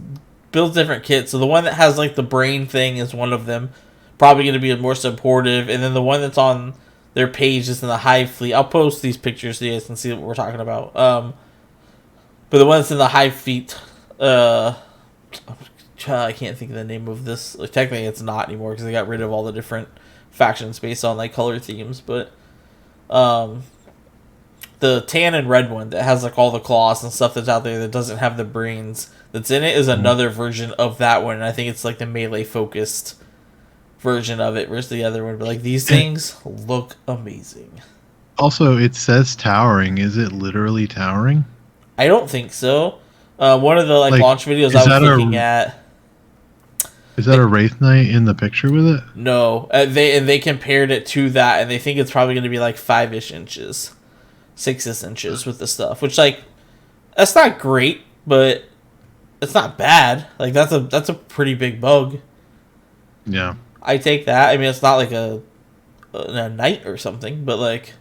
builds different kits. So the one that has like the brain thing is one of them, probably going to be more supportive, and then the one that's on their page is in the Hive fleet. I'll post these pictures so you guys can see what we're talking about. But the one that's in the Hive fleet, I can't think of the name of this. Like, technically, it's not anymore because they got rid of all the different factions based on like color themes, but. The tan and red one that has like all the claws and stuff that's out there that doesn't have the brains that's in it is another version of that one. And I think it's like the melee focused version of it versus the other one. But like these things look amazing. Also, it says towering. Is it literally towering? I don't think so. One of the like launch videos is I was that looking at. Is that a Wraith Knight in the picture with it? No, they compared it to that, and they think it's probably going to be like 5-ish inches. 6 inches with the stuff, which like that's not great, but it's not bad. Like that's a pretty big bug. Yeah, I take that. I mean, it's not like a knight or something, but like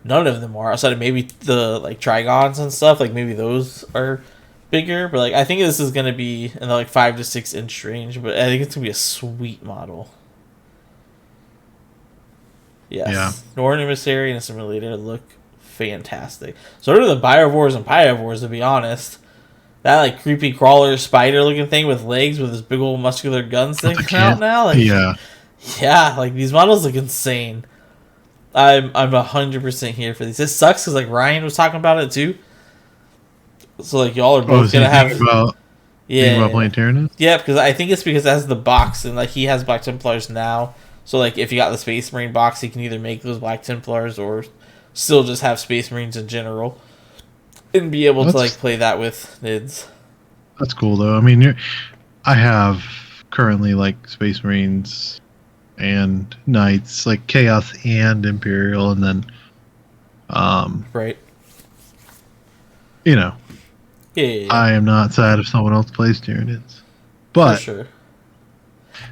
none of them are outside of maybe the like trigons and stuff. Like maybe those are bigger, but like I think this is gonna be in the like 5 to 6 inch range. But I think it's gonna be a sweet model. Yes, yeah. Northern Emissary and Assimilator look fantastic. So do the Biovores and Pyrovores, to be honest. That like creepy crawler spider looking thing with legs with his big old muscular guns thing out now. Like, yeah, like these models look insane. I'm 100% here for these. This sucks because like Ryan was talking about it too. So like y'all are both gonna have about playing Tyranid? Yeah, because I think it's because it has the box and like he has Black Templars now. So like if you got the Space Marine box, he can either make those Black Templars or still just have Space Marines in general and be able to like play that with NIDS. That's cool though. I mean, I have currently like Space Marines and Knights, like Chaos and Imperial, and then right. You know, yeah. I am not sad if someone else plays Tyranids, but for sure.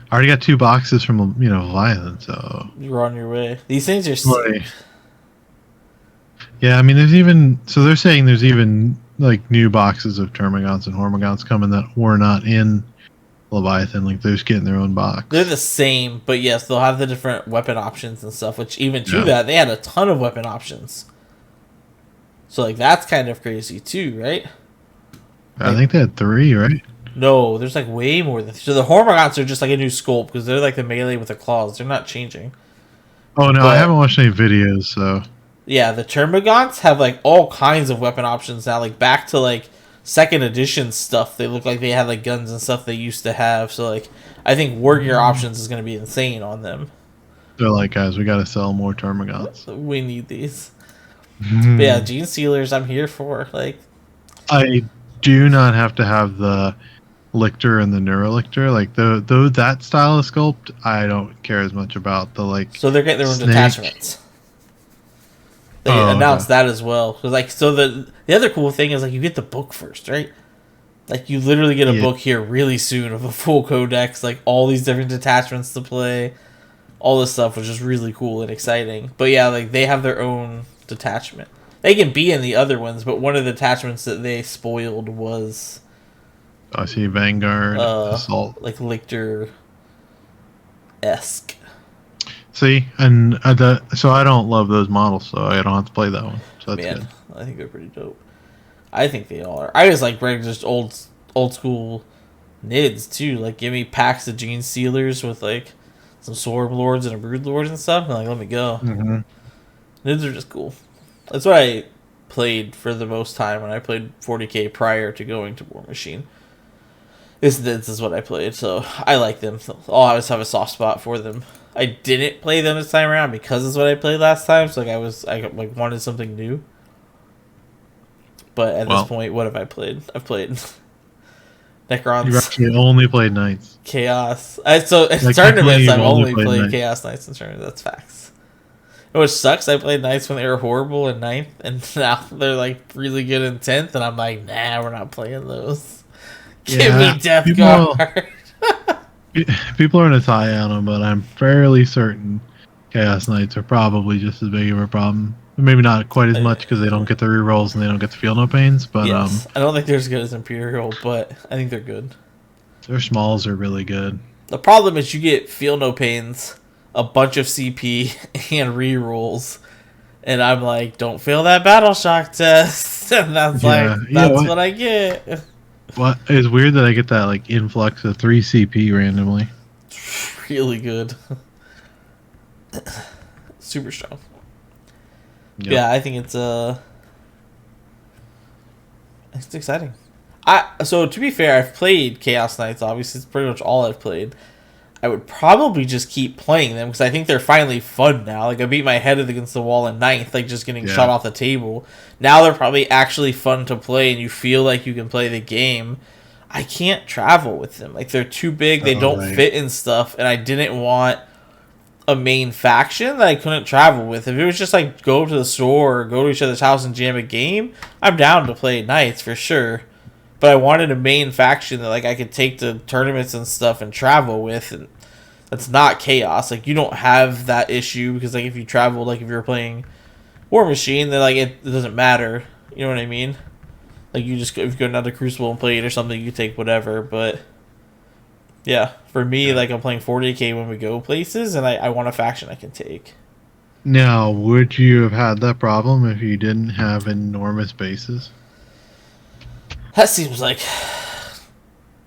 I already got 2 boxes from Leviathan, so you're on your way. These things are sick. Yeah, I mean, they're saying there's even like new boxes of Termagants and Hormagaunts coming that were not in Leviathan. Like they're just getting their own box. They're the same, but yes, they'll have the different weapon options and stuff. Which even to that, they had a ton of weapon options. So like that's kind of crazy too, right? I think they had 3, right? No, there's like way more than. So the Hormagaunts are just like a new sculpt because they're like the melee with the claws. They're not changing. Oh no, I haven't watched any videos, so. Yeah, the Termagants have like all kinds of weapon options now. Like back to like 2nd edition stuff, they look like they had like guns and stuff they used to have. So like, I think war gear options is going to be insane on them. They're like, guys, we got to sell more Termagants. We need these. But yeah, Gene Sealers, I'm here for. Like, I do not have to have the Lictor and the Neurolictor. Like that style of sculpt, I don't care as much about the like. So they're getting their own detachments. They announced that as well. Cause like, so the other cool thing is like you get the book first, right? Like you literally get a book here really soon of a full codex, like all these different detachments to play, all this stuff, which is really cool and exciting. But yeah, like they have their own detachment. They can be in the other ones, but one of the detachments that they spoiled was. I see Vanguard Assault, like Lictor-esque. See, and so I don't love those models, so I don't have to play that one. So that's good. I think they're pretty dope. I think they all are. I just like just old school NIDS too. Like give me packs of Gene Sealers with like some Sword Lords and a Brood Lord and stuff, and like let me go. Mm-hmm. NIDS are just cool. That's what I played for the most time when I played 40k prior to going to War Machine. This is what I played, so I like them. I'll always have a soft spot for them. I didn't play them this time around because it's what I played last time. So like I wanted something new. But at this point, what have I played? I've played Necrons. You've actually only played Knights. Chaos. In tournaments, I've only played Chaos Knights in tournaments. That's facts. Which sucks. I played Knights when they were horrible in 9th, and now they're like really good in 10th, and I'm like, nah, we're not playing those. Give me Death Guard. People are in a tie on them, but I'm fairly certain Chaos Knights are probably just as big of a problem. Maybe not quite as much because they don't get the rerolls and they don't get to feel no pains, but Yes, I don't think they're as good as Imperial, but I think they're good. their smalls are really good. The problem is you get feel no pains, a bunch of CP, and rerolls, and I'm like, don't fail that battle shock test, and that's what I get. What is weird that I get that like influx of 3 CP randomly. Really good. Super strong. Yep. Yeah, I think it's exciting. So to be fair, I've played Chaos Knights. Obviously, it's pretty much all I've played. I would probably just keep playing them because I think they're finally fun now. Like I beat my head against the wall in ninth, like just getting shot off the table. Now they're probably actually fun to play, and you feel like you can play the game. I can't travel with them. Like they're too big. They don't fit in stuff, and I didn't want a main faction that I couldn't travel with. If it was just like go to the store or go to each other's house and jam a game, I'm down to play Knights for sure. But I wanted a main faction that like I could take to tournaments and stuff and travel with, and that's not Chaos. Like you don't have that issue because like if you travel, like if you're playing War Machine, then like it doesn't matter. You know what I mean? Like you just if you go down to Crucible and play it or something, you take whatever. But yeah, for me, like I'm playing 40k when we go places, and I want a faction I can take. Now, would you have had that problem if you didn't have enormous bases? That seems like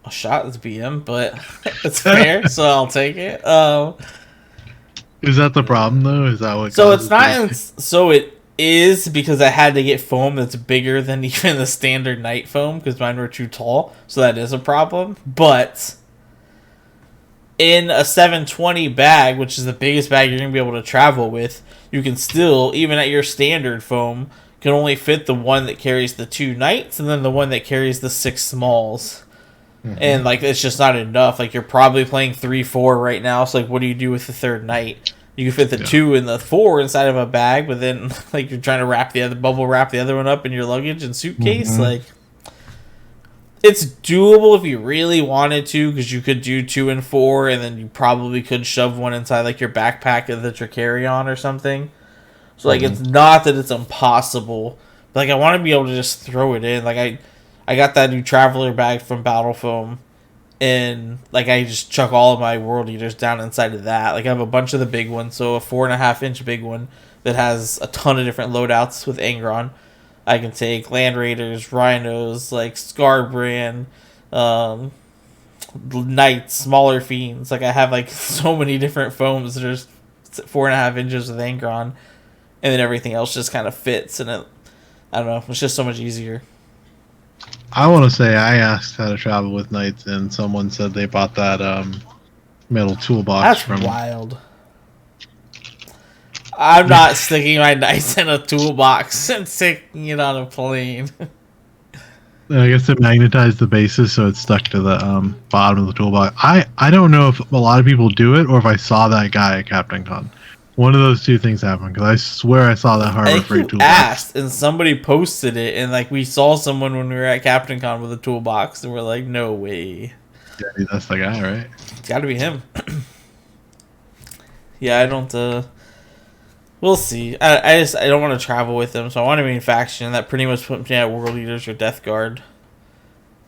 a shot at the BM, but it's fair, so I'll take it. Is that the problem though? Is that what? So it's not. So it is because I had to get foam that's bigger than even the standard night foam because mine were too tall. So that is a problem, but in a 720 bag, which is the biggest bag you're going to be able to travel with, you can still, even at your standard foam, can only fit the one that carries the 2 knights and then the one that carries the 6 smalls. Mm-hmm. And, like, it's just not enough. Like, you're probably playing 3-4 right now, so, like, what do you do with the 3rd knight? You can fit the 2 and the 4 inside of a bag, but then, like, you're trying to bubble wrap the other one up in your luggage and suitcase. Mm-hmm. Like, it's doable if you really wanted to, because you could do 2 and 4, and then you probably could shove one inside like your backpack that your carry-on or something. So like it's not that it's impossible, but like I want to be able to just throw it in. Like I got that new Traveler bag from Battle Foam, and like I just chuck all of my World Eaters down inside of that. Like I have a bunch of the big ones, so a 4.5-inch big one that has a ton of different loadouts with Angron. I can take Land Raiders, Rhinos, like Scarbrand, Knights, smaller fiends. Like I have like so many different foams that are 4.5 inches with Angron, and then everything else just kind of fits. And I don't know, it's just so much easier. I want to say I asked how to travel with Knights, and someone said they bought that metal toolbox. That's wild. I'm not sticking my Knights in a toolbox and sticking it on a plane. I guess it magnetized the bases, so it's stuck to the bottom of the toolbox. I don't know if a lot of people do it, or if I saw that guy at Captain Con. One of those two things happened, because I swear I saw that Harbor Freight toolbox. Asked, and somebody posted it, and like we saw someone when we were at Captain Con with a toolbox, and we're like, no way. Yeah, that's the guy, right? It's got to be him. Yeah, I don't... We'll see. I don't want to travel with them, so I want a main faction that pretty much puts me at World Eaters or Death Guard.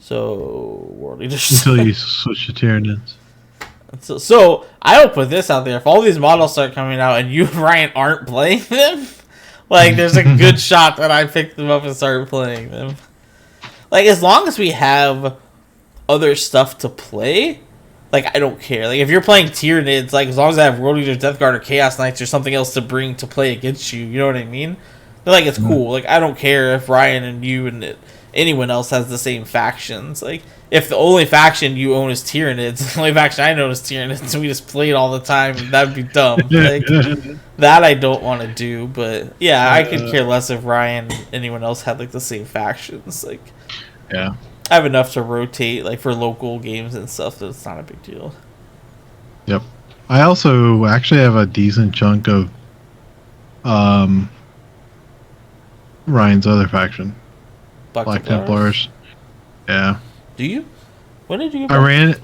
So World Eaters until you switch to Tyranids. So I will put this out there: if all these models start coming out and you and Ryan aren't playing them, like there's a good shot that I pick them up and start playing them. Like as long as we have other stuff to play. Like, I don't care. Like, if you're playing Tyranids, like, as long as I have World Eaters, Death Guard, or Chaos Knights or something else to bring to play against you, you know what I mean? But, like, it's cool. Like, I don't care if Ryan and you and anyone else has the same factions. Like, if the only faction you own is Tyranids, the only faction I know is Tyranids, and we just play it all the time, that would be dumb. Like, that I don't want to do. But, yeah, I could care less if Ryan and anyone else had, like, the same factions. Like, yeah. I have enough to rotate, like, for local games and stuff, that it's not a big deal. Yep. I also actually have a decent chunk of Ryan's other faction. Black Templars. Yeah. Do you? When did you get I ran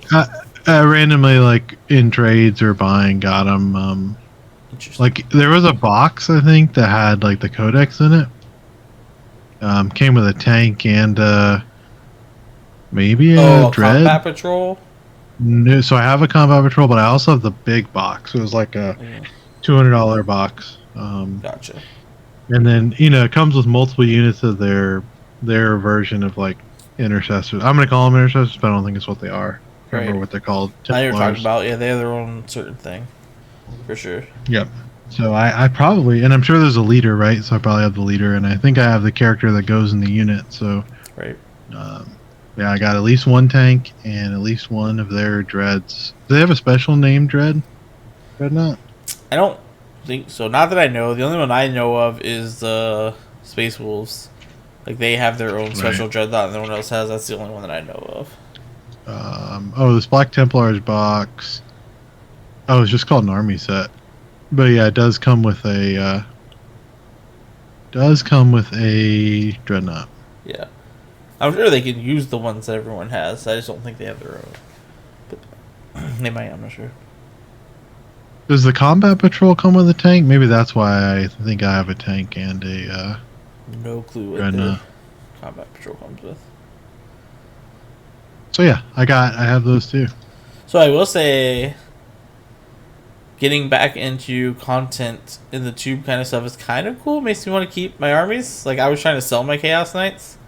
randomly, like in trades or buying, got them. Interesting. Like there was a box I think that had like the codex in it. Came with a tank and maybe a Oh, a dread. combat patrol. No, so I have a combat patrol, but I also have the big box. It was like a $200 box. Gotcha. And then it comes with multiple units of their version of like intercessors. I'm gonna call them intercessors, but I don't think it's what they are. I can't remember what they're called. I know you're talking Templars. about. Yeah, they have their own certain thing, for sure. Yep. So I probably, and I'm sure there's a leader, right? So I probably have the leader, and I think I have the character that goes in the unit. So Right. yeah, I got at least one tank and at least one of their dreads. Do they have a special name, Dreadnought? I don't think so. Not that I know. The only one I know of is the Space Wolves. Like they have their own special dreadnought, and no one else has. That's the only one that I know of. Oh, this Black Templars box. Oh, it's just called an army set. But yeah, it does come with a dreadnought. Yeah, I'm sure they can use the ones that everyone has. I just don't think they have their own. But they might. I'm not sure. Does the combat patrol come with a tank? Maybe that's why I think I have a tank and a No clue what dreadnought. the combat patrol comes with. So yeah, I have those too. So I will say, getting back into content in the tube kind of stuff is kind of cool. It makes me want to keep my armies. Like I was trying to sell my Chaos Knights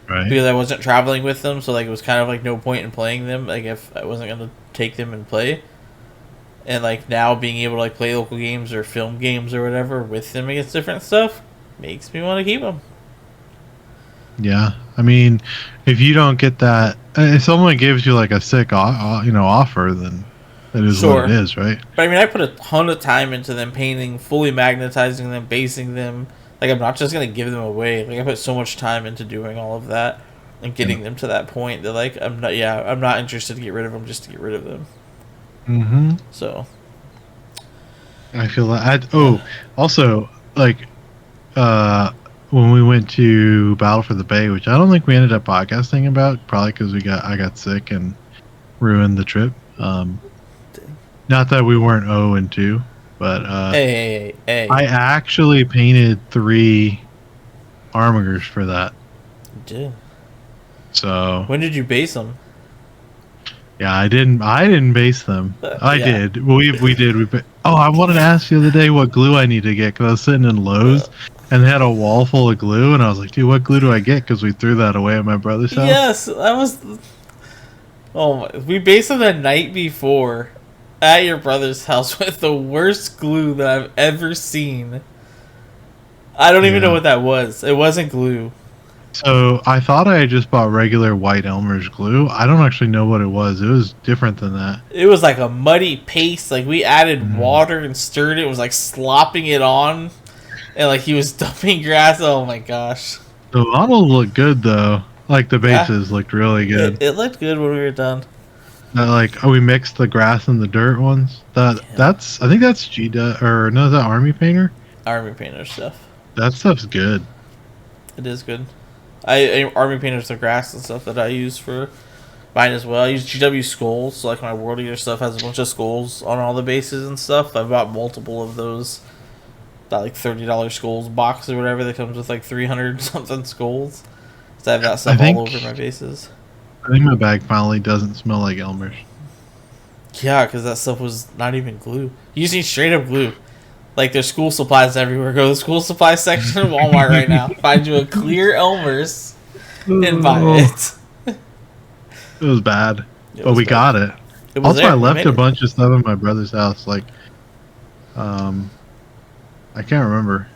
because I wasn't traveling with them, so like it was kind of like no point in playing them. Like if I wasn't gonna take them and play, and like now being able to like play local games or film games or whatever with them against different stuff makes me want to keep them. Yeah, I mean, if you don't get that, if someone gives you like a sick, offer, then it is what it is, right? But I mean, I put a ton of time into them painting, fully magnetizing them, basing them. Like I'm not just gonna give them away. Like I put so much time into doing all of that and getting them to that point that like I'm not interested to get rid of them just to get rid of them. Mm-hmm. So I feel that. Also, like, when we went to Battle for the Bay, which I don't think we ended up podcasting about, probably because I got sick and ruined the trip. Not that we weren't 0-2, but hey. I actually painted 3 armigers for that. You did. So When did you base them? yeah, I didn't base them. I did. We did. I wanted to ask you the other day what glue I need to get because I was sitting in Lowe's and they had a wall full of glue, and I was like, dude, what glue do I get? Because we threw that away at my brother's house. Yes, that was. Oh my! We based them the night before at your brother's house with the worst glue that I've ever seen. I don't even know what that was. It wasn't glue. So I thought I had just bought regular white Elmer's glue. I don't actually know what it was. It was different than that. It was like a muddy paste. Like we added water and stirred it. It was like slopping it on, and like he was dumping grass. Oh my gosh! The models looked good though. Like the bases looked really good. It looked good when we were done. We mixed the grass and the dirt ones. I think that's is that Army Painter? Army Painter stuff. That stuff's good. It is good. I Army Painter's the grass and stuff that I use for mine as well. I use GW skulls, so like my World Eater stuff has a bunch of skulls on all the bases and stuff. I bought multiple of those. That like $30 skulls box or whatever that comes with like 300 something skulls. So I have that stuff all over my bases. I think my bag finally doesn't smell like Elmer's. Yeah, because that stuff was not even glue. You just need straight up glue. Like there's school supplies everywhere. Go to the school supply section of Walmart right now. Find you a clear Elmer's and buy it. It was bad, but we got it. Also, I left a bunch of stuff in my brother's house. Like, I can't remember.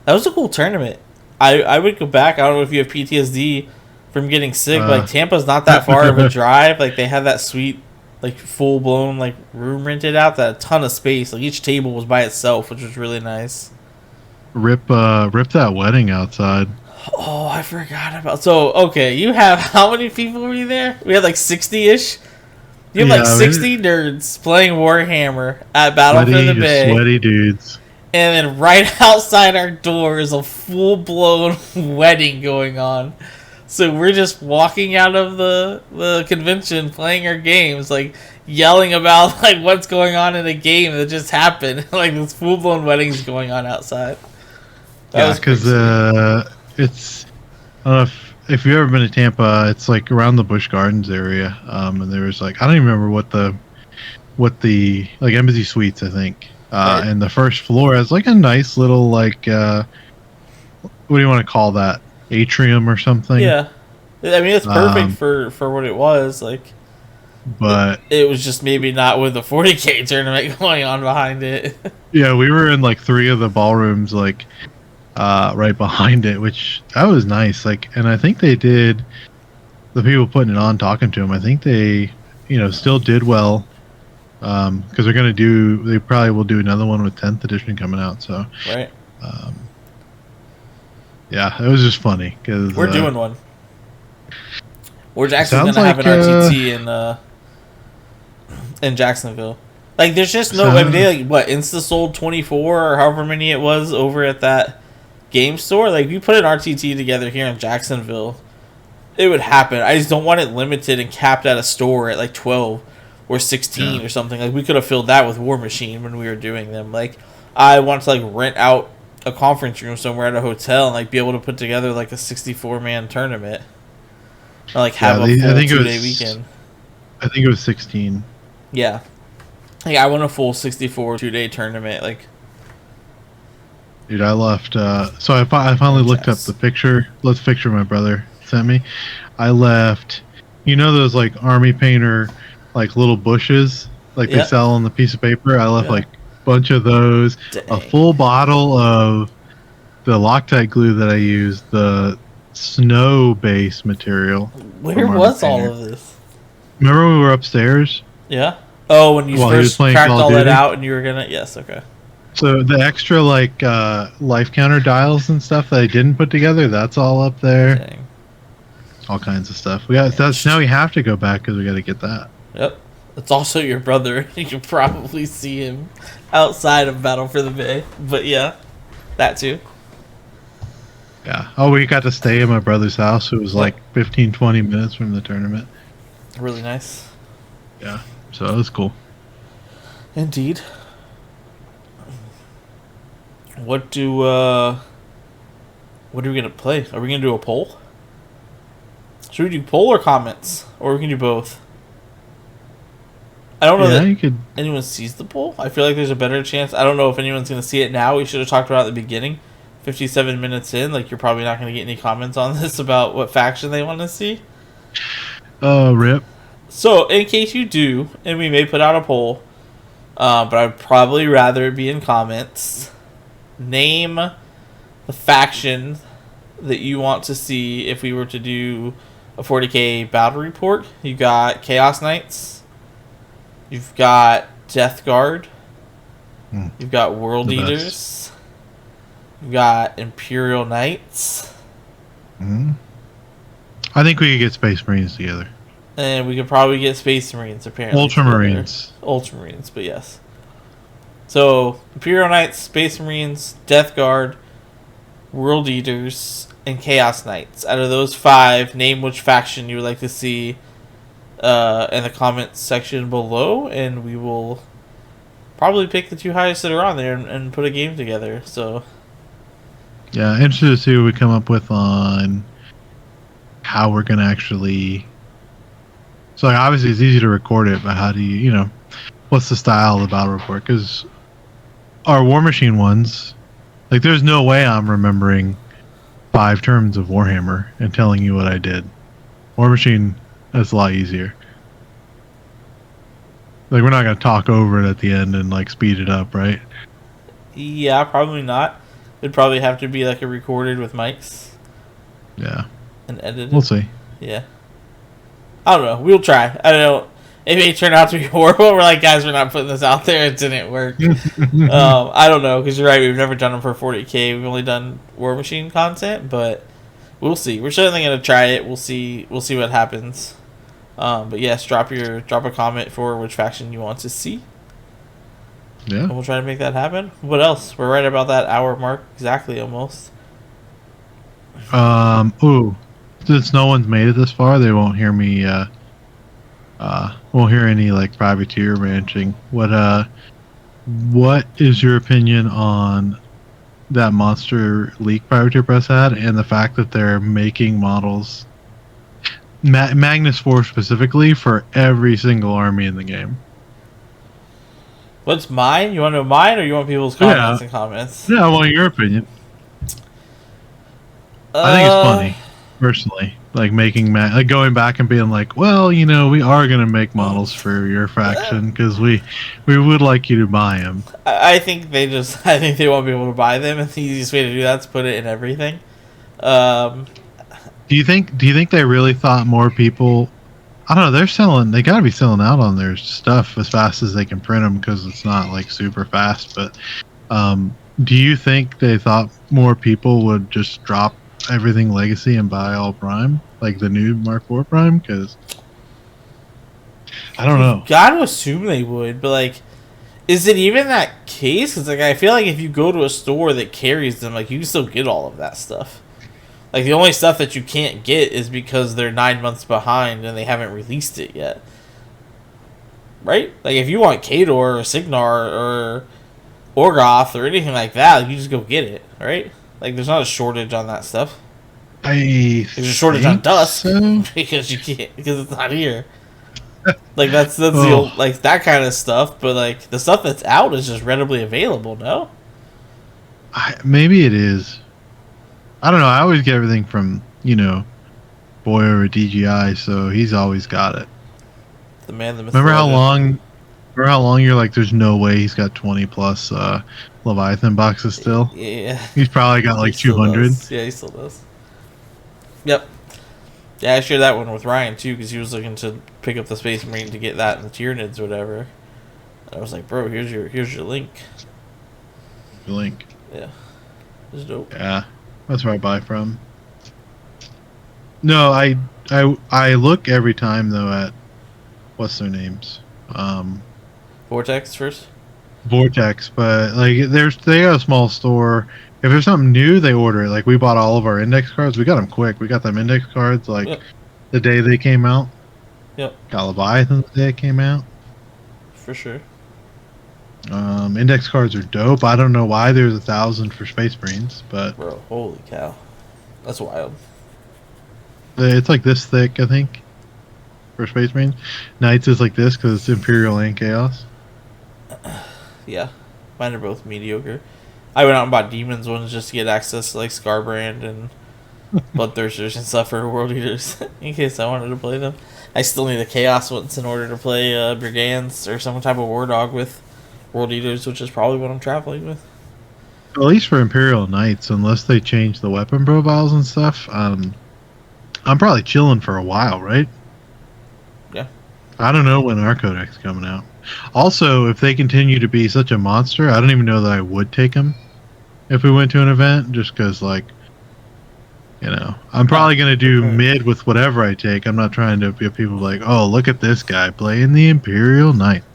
That was a cool tournament. I would go back. I don't know if you have PTSD from getting sick. But like Tampa's not that far of a drive. Like they had that sweet, like full blown like room rented out. That a ton of space. Like each table was by itself, which was really nice. Rip that wedding outside. Oh, I forgot about. So okay, you have how many people were you there? We had like 60-ish. You have like 60 nerds playing Warhammer at Battle for the Bay. Sweaty dudes. And then right outside our door is a full-blown wedding going on. So we're just walking out of the convention playing our games. Like, yelling about like what's going on in a game that just happened. Like this full blown wedding's going on outside. Yeah, because it's I don't know if you've ever been to Tampa, it's like around the Busch Gardens area, and there was like I don't even remember what the like Embassy Suites I think, Right. and the first floor has like a nice little like what do you want to call that, atrium or something? Yeah, I mean it's perfect Um, for what it was. Like but it was just maybe not with the 40K tournament going on behind it. yeah, we were in like three of the ballrooms like right behind it, which that was nice. Like, and I think they did. The people putting it on, talking to them, I think they, still did well. Because they probably will do another one with 10th edition coming out. So, Right. Yeah, it was just funny because We're doing one. We're actually sounds gonna have like, an RTT in Jacksonville. Like, there's just no way. I mean, they insta sold 24 or however many it was over at that game store. Like, if you put an RTT together here in Jacksonville, it would happen. I just don't want it limited and capped at a store at like 12 or 16 or something. Like, we could have filled that with War Machine when we were doing them. Like, I want to like rent out a conference room somewhere at a hotel and like be able to put together like a 64-man tournament. Or, like have a full 2-day weekend. I think it was 16. Yeah. Like, I want a full 64 2-day tournament. Like, Dude, I left. So I finally looked up the picture. Let's picture my brother sent me. I left. Those like army painter, like little bushes, like they sell on the piece of paper. I left like a bunch of those. Dang. A full bottle of the Loctite glue that I used. The snow base material. Where was all of this? Remember when we were upstairs? Yeah. Oh, when you first cracked all that out and you were gonna... Yes, okay. So the extra like life counter dials and stuff that I didn't put together, that's all up there. Dang. All kinds of stuff. Now we have to go back because we got to get that. Yep. It's also your brother. You can probably see him outside of Battle for the Bay. But yeah, that too. Yeah. Oh, we got to stay at my brother's house. It was like 15, 20 minutes from the tournament. Really nice. Yeah. So it was cool. Indeed. What are we gonna play? Are we gonna do a poll? Should we do poll or comments? Or we can do both? I don't know that anyone sees the poll. I feel like there's a better chance. I don't know if anyone's going to see it now. We should have talked about it at the beginning. 57 minutes in, like you're probably not going to get any comments on this about what faction they want to see. Oh, rip. So, in case you do, and we may put out a poll, but I'd probably rather it be in comments. Name the faction that you want to see if we were to do a 40K battle report. You got Chaos Knights. You've got Death Guard. You've got World Eaters. You've got Imperial Knights. I think we could get Space Marines together. And we could probably get Space Marines, apparently. Ultramarines. Ultramarines, but yes. So, Imperial Knights, Space Marines, Death Guard, World Eaters, and Chaos Knights. Out of those 5, name which faction you would like to see in the comments section below, and we will probably pick the 2 highest that are on there and put a game together. So, yeah, interested to see what we come up with on how we're gonna actually. So, like, obviously, it's easy to record it, but how do you, what's the style of the battle report? Because our War Machine ones, like, there's no way I'm remembering 5 turns of Warhammer and telling you what I did. War Machine, that's a lot easier. Like, we're not going to talk over it at the end and, like, speed it up, right? Yeah, probably not. It'd probably have to be, like, a recorded with mics. Yeah. And edited. We'll see. Yeah. I don't know. We'll try. I don't know. It may turn out to be horrible. We're like, guys, we're not putting this out there. It didn't work. I don't know, because you're right. We've never done them for 40K. We've only done War Machine content, but we'll see. We're certainly going to try it. We'll see what happens. But yes, drop a comment for which faction you want to see. Yeah. And we'll try to make that happen. What else? We're right about that hour mark, exactly, almost. Since no one's made it this far, they won't hear me. Well, won't hear any like privateer ranching. What is your opinion on that Monster League privateer press ad and the fact that they're making models, Magnus 4 specifically, for every single army in the game? What's mine? You want to know mine, or you want people's comments and comments? Yeah, I want your opinion. I think it's funny, personally. Like like going back and being like, well, you know, we are gonna make models for your faction because we would like you to buy them. I think they want people to buy them, and the easiest way to do that is put it in everything. Do you think they really thought more people? I don't know. They got to be selling out on their stuff as fast as they can print them because it's not like super fast. But do you think they thought more people would just drop everything Legacy and buy all Prime, like the new Mark IV Prime? Because I don't know. Got to assume they would, but like, is it even that case? Because like, I feel like if you go to a store that carries them, like, you can still get all of that stuff. Like, the only stuff that you can't get is because they're 9 months behind and they haven't released it yet. Right? Like, if you want Kador or Signar or Orgoth or anything like that, you just go get it, right? Like, there's not a shortage on that stuff. There's a shortage on Dusk because you can't, because it's not here. Like, that's the old, like, that kind of stuff, but like the stuff that's out is just readily available. No, maybe it is. I don't know. I always get everything from, you know, Boyer or DGI, so he's always got it. The man, the myth. Remember how long you're like, there's no way he's got 20 plus Leviathan boxes still? Yeah. He's probably got like 200. Yeah, he still does. Yep. Yeah, I shared that one with Ryan too because he was looking to pick up the Space Marine to get that and the Tyranids or whatever. And I was like, bro, here's your link. Your link. Yeah. It's dope. Yeah. That's where I buy from. No, I look every time though at what's their names. Vortex first. Vortex, but like they got a small store. If there's something new, they order it. Like we bought all of our index cards. We got them quick. We got them index cards like the day they came out. Yep. Got Leviathan the day it came out. For sure. Index cards are dope. I don't know why there's 1,000 for Space Marines, but bro, holy cow, that's wild. It's like this thick, I think, for Space Marines. Knights is like this because it's Imperial and Chaos. Yeah, mine are both mediocre. I went out and bought Demons ones just to get access to like Scarbrand and Bloodthirsters and stuff for World Eaters in case I wanted to play them. I still need the Chaos ones in order to play Brigands or some type of War Dog with World Eaters, which is probably what I'm traveling with. At least for Imperial Knights, unless they change the weapon profiles and stuff, I'm probably chilling for a while, right? Yeah. I don't know when our codex is coming out. Also, if they continue to be such a monster, I don't even know that I would take them if we went to an event, just because, like, you know, I'm probably going to do mid with whatever I take. I'm not trying to get people like, oh, look at this guy playing the Imperial Knights.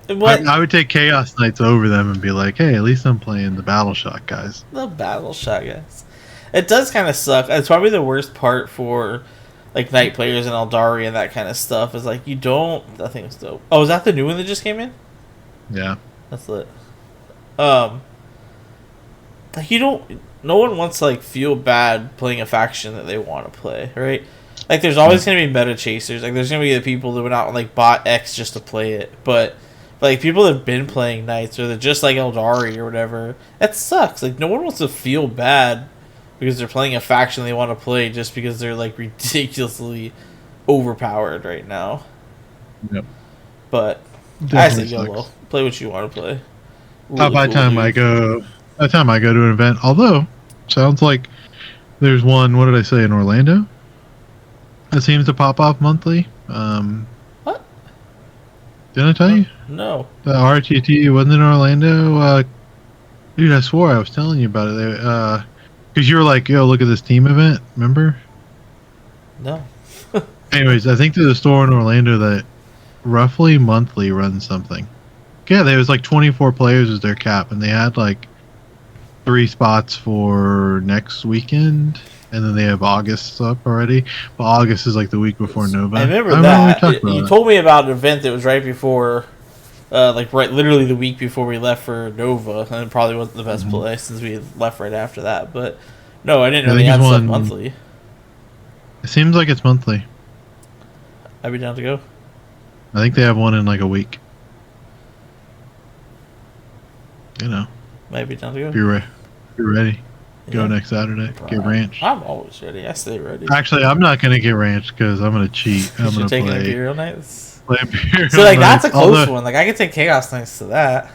I would take Chaos Knights over them and be like, hey, at least I'm playing the Battle Shock guys. The Battle Shock guys. It does kind of suck. It's probably the worst part for like Knight players and Eldari and that kind of stuff is like you don't. That thing's dope. Oh, is that the new one that just came in? Yeah. That's lit. Like you don't. No one wants to like feel bad playing a faction that they want to play, right? Like there's always gonna be meta chasers. Like there's gonna be the people that went out and like bought X just to play it, but like people that have been playing Knights or they're just like Eldari or whatever. That sucks. Like no one wants to feel bad because they're playing a faction they want to play just because they're like ridiculously overpowered right now. Yep. But Definitely I say YOLO. Play what you want to play. Really by the time I go to an event, although sounds like there's one, what did I say, in Orlando? It seems to pop off monthly. What? Didn't I tell you? No. The RTT wasn't in Orlando. Dude, I swore I was telling you about it. Because you were like, yo, look at this team event. Remember? No. Anyways, I think there's a store in Orlando that roughly monthly runs something. Yeah, there was like 24 players as their cap, and they had like 3 spots for next weekend. and then they have August up already. But August is like the week before Nova. I remember we that. talked about You that. told me about an event that was right before, literally the week before we left for Nova, and it probably wasn't the best play since we left right after that. But no, I didn't know they had stuff monthly. It seems like it's monthly. I'd be down to go. I think they have one in like a week. You know, Might be down to go. if you're ready, go next Saturday. Get ranch. I'm always ready. I stay ready. Actually, I'm not gonna get ranch because I'm gonna cheat. I'm gonna take play Imperial Knights. Play Imperial So like Knights. that's a close one. Like I could take Chaos Knights to that.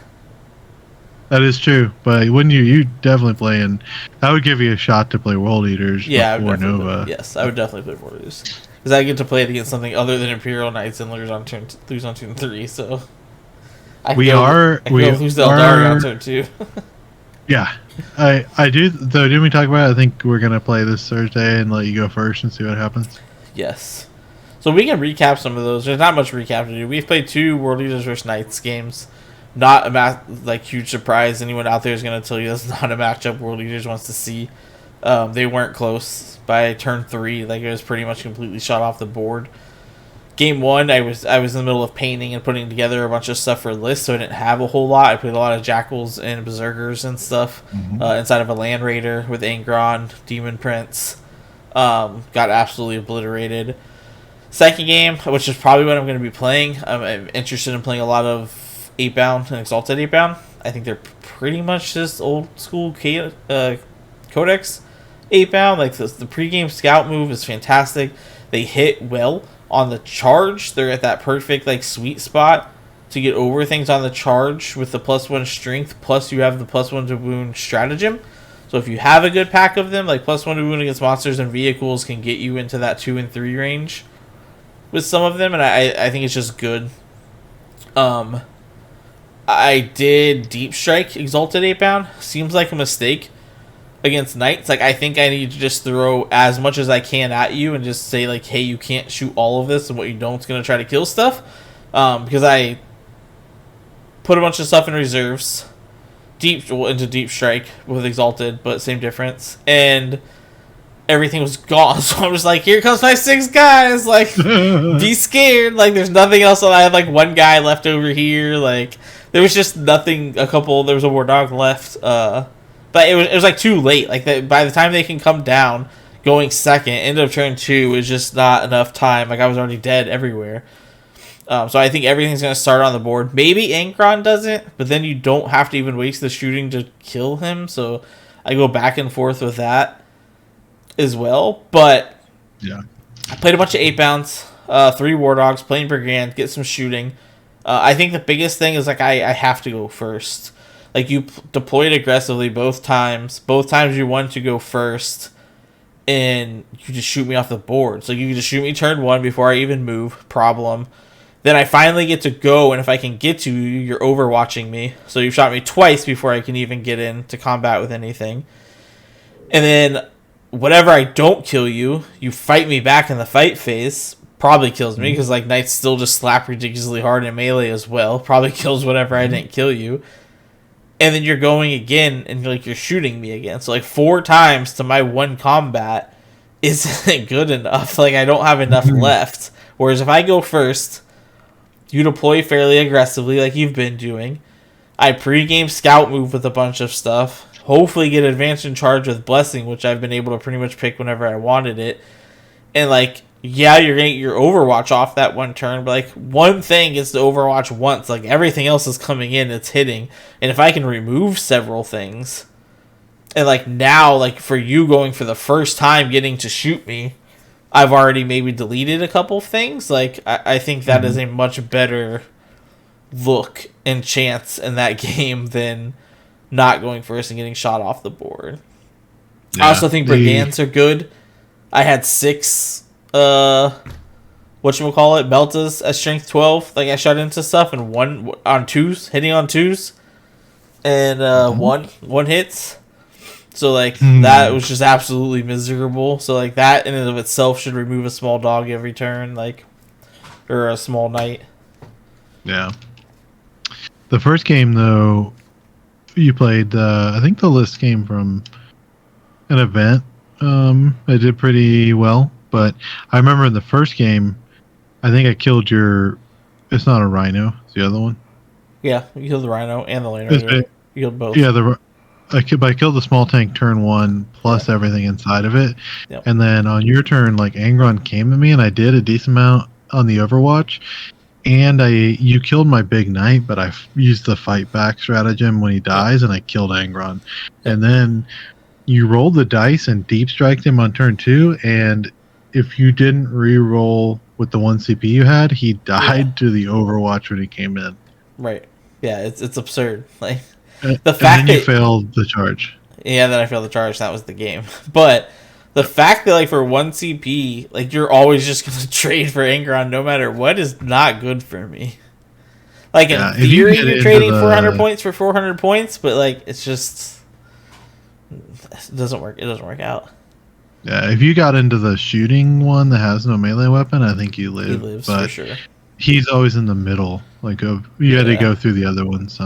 That is true, but wouldn't you? You definitely play in. That would give you a shot to play World Eaters before Nova. Yes, I would definitely play World Eaters because I get to play it against something other than Imperial Knights and lose on turn 3. So we are lose the Eldari on turn 2. Yeah, I do. Though, didn't we talk about it? I think we're gonna play this Thursday and let you go first and see what happens. Yes. So we can recap some of those. There's not much recap to do. We've played 2 World Eaters vs. Knights games. Not a huge surprise. Anyone out there is going to tell you that's not a matchup World Eaters wants to see. They weren't close by turn 3. Like it was pretty much completely shot off the board. Game 1, I was in the middle of painting and putting together a bunch of stuff for lists, so I didn't have a whole lot. I played a lot of Jackals and Berserkers and stuff inside of a Land Raider with Angron, Demon Prince. Got absolutely obliterated. Second game, which is probably what I'm going to be playing. I'm interested in playing a lot of 8-bound and Exalted 8-bound. I think they're pretty much just old school Codex 8-bound. Like the pregame scout move is fantastic. They hit well on the charge. They're at that perfect sweet spot to get over things on the charge with the +1 strength. Plus you have the +1 to wound stratagem. So if you have a good pack of them, like +1 to wound against monsters and vehicles can get you into that 2 and 3 range with some of them, and I think it's just good. I did Deep Strike Exalted 8-bound. Seems like a mistake against Knights. Like, I think I need to just throw as much as I can at you and just say, like, hey, you can't shoot all of this, and what you don't is going to try to kill stuff. Because I put a bunch of stuff in reserves. Into Deep Strike with Exalted, but same difference. And everything was gone. So I'm just like, here comes my 6 guys. Like, be scared. Like, there's nothing else. I had, like, 1 guy left over here. Like, there was just nothing. There was a War Dog left. But it was like, too late. Like, by the time they can come down, going second, end of turn 2 is just not enough time. Like, I was already dead everywhere. So I think everything's going to start on the board. Maybe Ankron doesn't, but then you don't have to even waste the shooting to kill him. So I go back and forth with that as well. But yeah, I played a bunch of 8-bounds, 3 War Dogs, playing Brigand, get some shooting. I think the biggest thing is, like, I have to go first. Like, you deployed aggressively both times. Both times you wanted to go first, and you just shoot me off the board. So you just shoot me turn 1 before I even move. Problem. Then I finally get to go, and if I can get to you, you're overwatching me. So you shot me twice before I can even get into combat with anything. And then whatever I don't kill you, you fight me back in the fight phase. Probably kills me, because, like, Knights still just slap ridiculously hard in melee as well. Probably kills whatever I didn't kill you. And then you're going again, and you're shooting me again. So, like, 4 times to my 1 combat isn't good enough. Like, I don't have enough left. Whereas if I go first, you deploy fairly aggressively like you've been doing. I pregame scout move with a bunch of stuff. Hopefully get advanced in charge with Blessing, which I've been able to pretty much pick whenever I wanted it. And, like, yeah, you're getting your Overwatch off that 1 turn, but, like, 1 thing gets to Overwatch once. Like, everything else is coming in, it's hitting. And if I can remove several things, and, like, now, like, for you going for the first time getting to shoot me, I've already maybe deleted a couple things. Like, I think that is a much better look and chance in that game than not going first and getting shot off the board. Yeah, I also think Brigands are good. I had 6 Meltas at strength 12. Like, I shot into stuff, and 1 on 2s, hitting on 2s, and one hits. So, like, that was just absolutely miserable. So, like, that in and of itself should remove a small dog every turn, like, or a small knight. Yeah. The first game, though, you played, I think the list came from an event I did pretty well, but I remember in the first game, I think I killed your. It's not a rhino. It's the other one. Yeah, you killed the rhino and the It's laner. ba- You killed both. yeah, I killed the small tank turn one Yeah. plus everything inside of it, Yep. and then on your turn, like Angron came at me, and I did a decent amount on the Overwatch, and you killed my big knight, but used the fight back stratagem when he Yep. dies, and I killed Angron, Yep. and then you rolled the dice and deep striked him on turn two, and if you didn't re-roll with the one CP you had, he Yeah. died to the Overwatch when he came in. Right. Yeah, it's absurd. Like And the then fact you that failed the charge. yeah, then I failed the charge. That was the game. But the fact that like for one CP, like you're always just gonna trade for Angron no matter what is not good for me. Like in Yeah, if you theory, get you're into trading 400 the points for 400 points, but like it's just it doesn't work. It doesn't work out. yeah, if you got into the shooting one that has no melee weapon, I think you He live. lives for But sure. he's always in the middle. Like you had to Yeah. go through the other ones.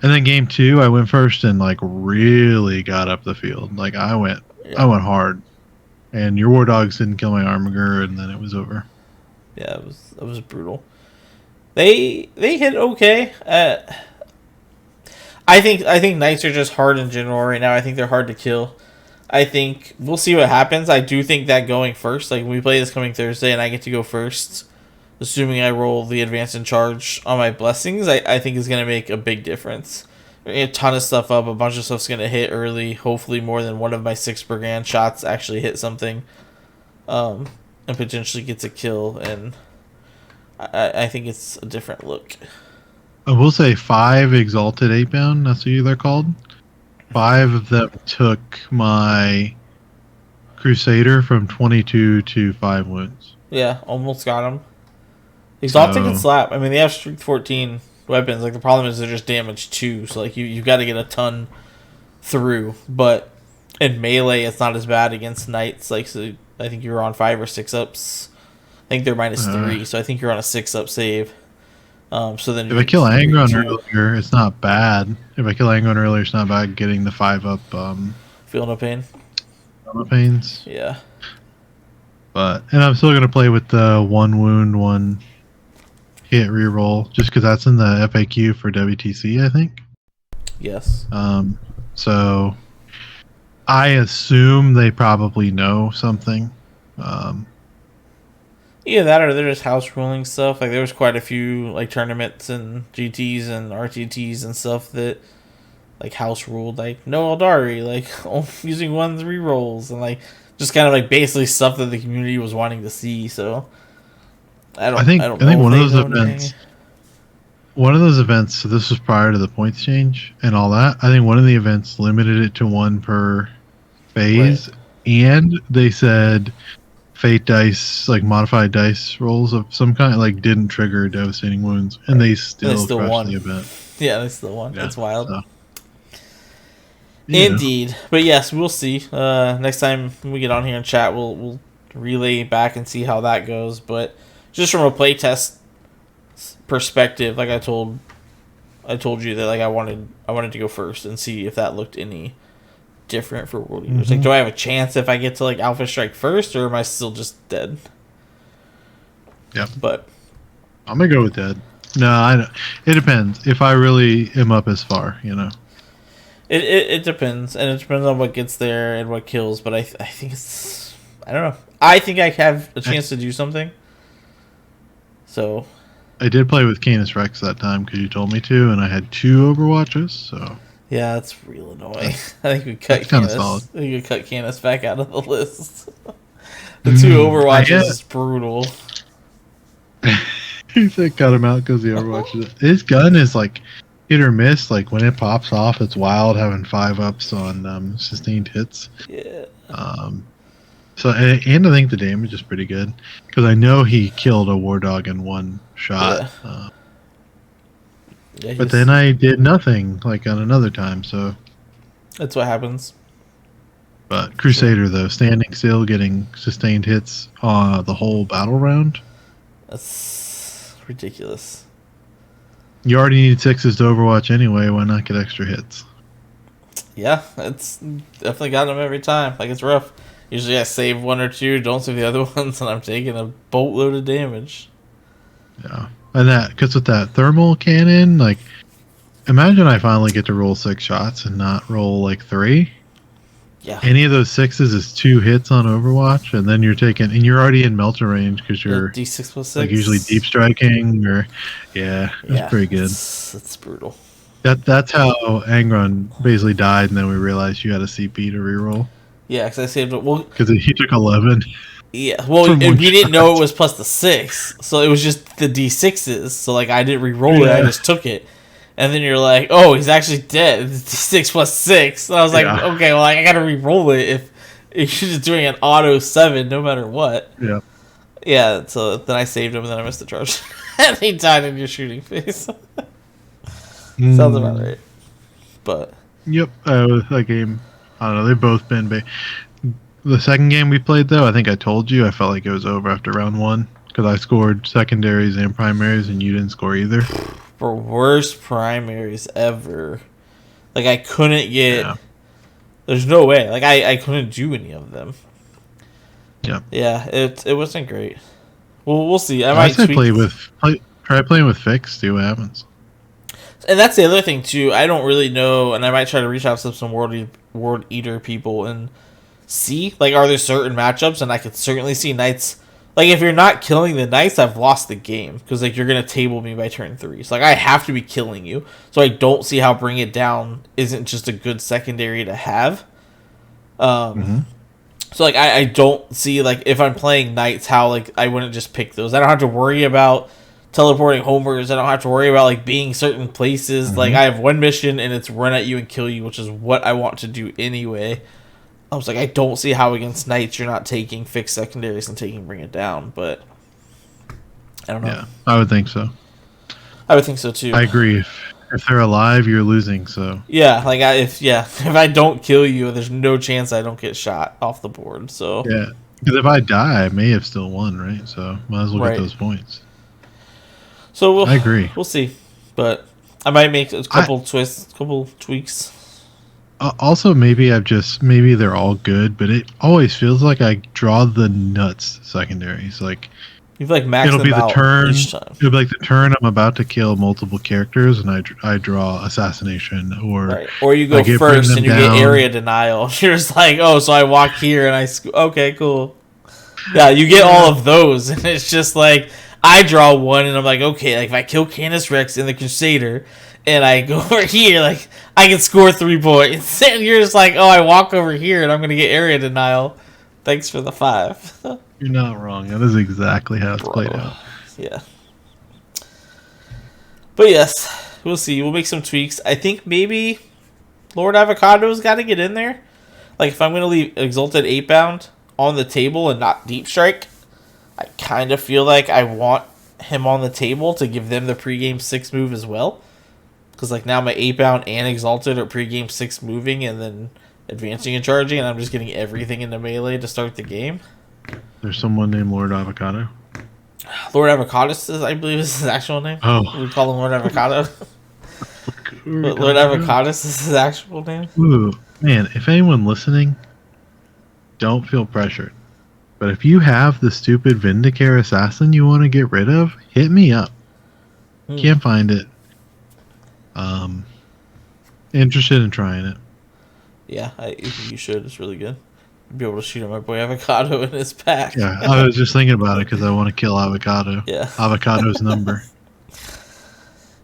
And then game two, I went first and like really got up the field. Like I went Yeah. hard. And your war dogs didn't kill my armor, and then it was over. Yeah. It was brutal. They hit okay. I think knights are just hard in general right now. I think they're hard to kill. I think we'll see what happens. I do think that going first, like when we play this coming Thursday and I get to go first, assuming I roll the advance and charge on my blessings, I think is going to make a big difference. A ton of stuff up. A bunch of stuff's going to hit early. Hopefully more than one of my 6 brigand shots actually hit something. And potentially gets a kill. And I think it's a different look. I will say 5 exalted 8-bound, that's what they're called. 5 of them took my Crusader from 22 to 5 wounds. Yeah, almost got him. Exalted can So, slap. I mean, they have Strength 14 weapons. Like, the problem is they're just damage 2. So, like, you've got to get a ton through. But in melee, it's not as bad against knights. Like, so I think you're on 5 or 6 ups. I think they're minus 3. So I think you're on a 6 up save. So then if I kill Angron 2. earlier, it's not bad. If I kill Angron earlier, it's not bad getting the 5 up Feel no pain. pains. Yeah. And I'm still going to play with the 1 wound, 1 hit reroll, just because that's in the FAQ for WTC, I think. Yes. So I assume they probably know something. Either that or they're just house ruling stuff. Like, there was quite a few, like, tournaments and GTs and RTTs and stuff that, like, house ruled, like, no Eldari, like, using 1 rerolls, and, like, just kind of, like, basically stuff that the community was wanting to see, so I think don't know one of if those they know events. anything. One of those events. So this was prior to the points change and all that. I think one of the events limited it to 1 per phase, Right. and they said fate dice, like modified dice rolls of some kind, like didn't trigger devastating wounds, and they still crushed won. the event. Yeah, they still won. Yeah, That's wild. so, Indeed. But yes, we'll see. Next time we get on here and chat, we'll relay back and see how that goes. But just from a playtest perspective, like I told you that like I wanted to go first and see if that looked any different for World Eaters. Like, do I have a chance if I get to like Alpha Strike first, or am I still just dead? Yeah, but I'm gonna go with dead. No, it depends. If I really am up as far, it depends, and it depends on what gets there and what kills. But I think it's I don't know. I think I have a chance to do something. So I did play with Canis Rex that time because you told me to, and I had 2 Overwatches. So yeah, that's real annoying. I think we cut kinda Canis. solid. I think we cut Canis back out of the list. The 2 Overwatches is brutal. He said cut him out because the Overwatch. His gun is like hit or miss. Like when it pops off, it's wild having 5 ups on sustained hits. Yeah. So and I think the damage is pretty good because I know he killed a war dog in 1 shot. Yeah, but then I did nothing like on another time. So that's what happens. But Crusader though, standing still, getting sustained hits the whole battle round. That's ridiculous. You already need 6s to Overwatch anyway. Why not get extra hits? Yeah, it's definitely got them every time. Like, it's rough. Usually I save one or two, don't save the other ones, and I'm taking a boatload of damage. Yeah. And that, because with that thermal cannon, like, imagine I finally get to roll 6 shots and not roll like 3. Yeah. Any of those 6s is 2 hits on Overwatch, and then you're taking, and you're already in melter range because you're D6 plus 6. like usually deep striking, or that's pretty good. It's brutal. That's how Angron basically died, and then we realized you had a CP to reroll. Yeah, because I saved it. Well, because he took 11. Yeah, well, and we didn't know it was plus the 6, so it was just the D6s. So like, I didn't re-roll it; I just took it. And then you're like, "Oh, he's actually dead. It's D6 plus 6." And I was like, "Okay, well, I gotta re-roll it if you're just doing an auto 7, no matter what." Yeah. Yeah. So then I saved him, and then I missed the charge, and he died in your shooting phase. Sounds about right. But yep, that game. I don't know. They've both been. The second game we played, though, I think I told you, I felt like it was over after round 1 because I scored secondaries and primaries, and you didn't score either. For worst primaries ever, like I couldn't get. Yeah. There's no way. Like I couldn't do any of them. Yeah. Yeah. It wasn't great. Well, we'll see. I might try playing with Fix. See what happens. And that's the other thing too. I don't really know, and I might try to reach out to some World Eater people and see, like, are there certain matchups, and I could certainly see Knights. Like, if you're not killing the Knights, I've lost the game because like you're gonna table me by turn 3. So like I have to be killing you. So I don't see how Bring It Down isn't just a good secondary to have. So like I don't see, like, if I'm playing Knights, how like I wouldn't just pick those. I don't have to worry about teleporting homers. I don't have to worry about like being certain places. Like I have one mission and it's run at you and kill you, which is what I want to do anyway. I was like, I don't see how against Knights you're not taking fixed secondaries and taking Bring It Down, but I don't know. Yeah, I would think so. I would think so too. I agree. If they're alive, you're losing. So yeah, like if I don't kill you, there's no chance I don't get shot off the board. So yeah, because if I die, I may have still won, right? So might as well get those points. So I agree. We'll see, but I might make a couple tweaks. Also, maybe they're all good, but it always feels like I draw the nuts secondaries. Like you've like maxed it'll be them the out turn. each time. It'll be like the turn I'm about to kill multiple characters, and I draw assassination, or you go first and you get area denial. You're just like, oh, so I walk here and okay, cool. Yeah, you get all of those, and it's just like I draw one, and I'm like, okay, like if I kill Canis Rex in the Crusader, and I go over here, like I can score 3 points, and you're just like, oh, I walk over here, and I'm gonna get area denial. Thanks for the 5. You're not wrong. That is exactly how it's played out. Yeah. But yes, we'll see. We'll make some tweaks. I think maybe Lord Avocado's got to get in there. Like if I'm gonna leave Exalted 8-bound on the table and not Deep Strike, I kind of feel like I want him on the table to give them the pregame 6 move as well. Because like now my 8-bound and Exalted are pregame 6 moving and then advancing and charging, and I'm just getting everything into melee to start the game. There's someone named Lord Avocado. Lord Avocadus, I believe is his actual name. Oh. We call him Lord Avocado. But Lord Avocadus is his actual name. Ooh, man, if anyone listening, don't feel pressured. But if you have the stupid Vindicare Assassin you want to get rid of, hit me up. Can't find it. Interested in trying it. Yeah, I think you should. It's really good. Be able to shoot at my boy Avocado in his pack. Yeah, I was just thinking about it because I want to kill Avocado. Yeah. Avocado's number.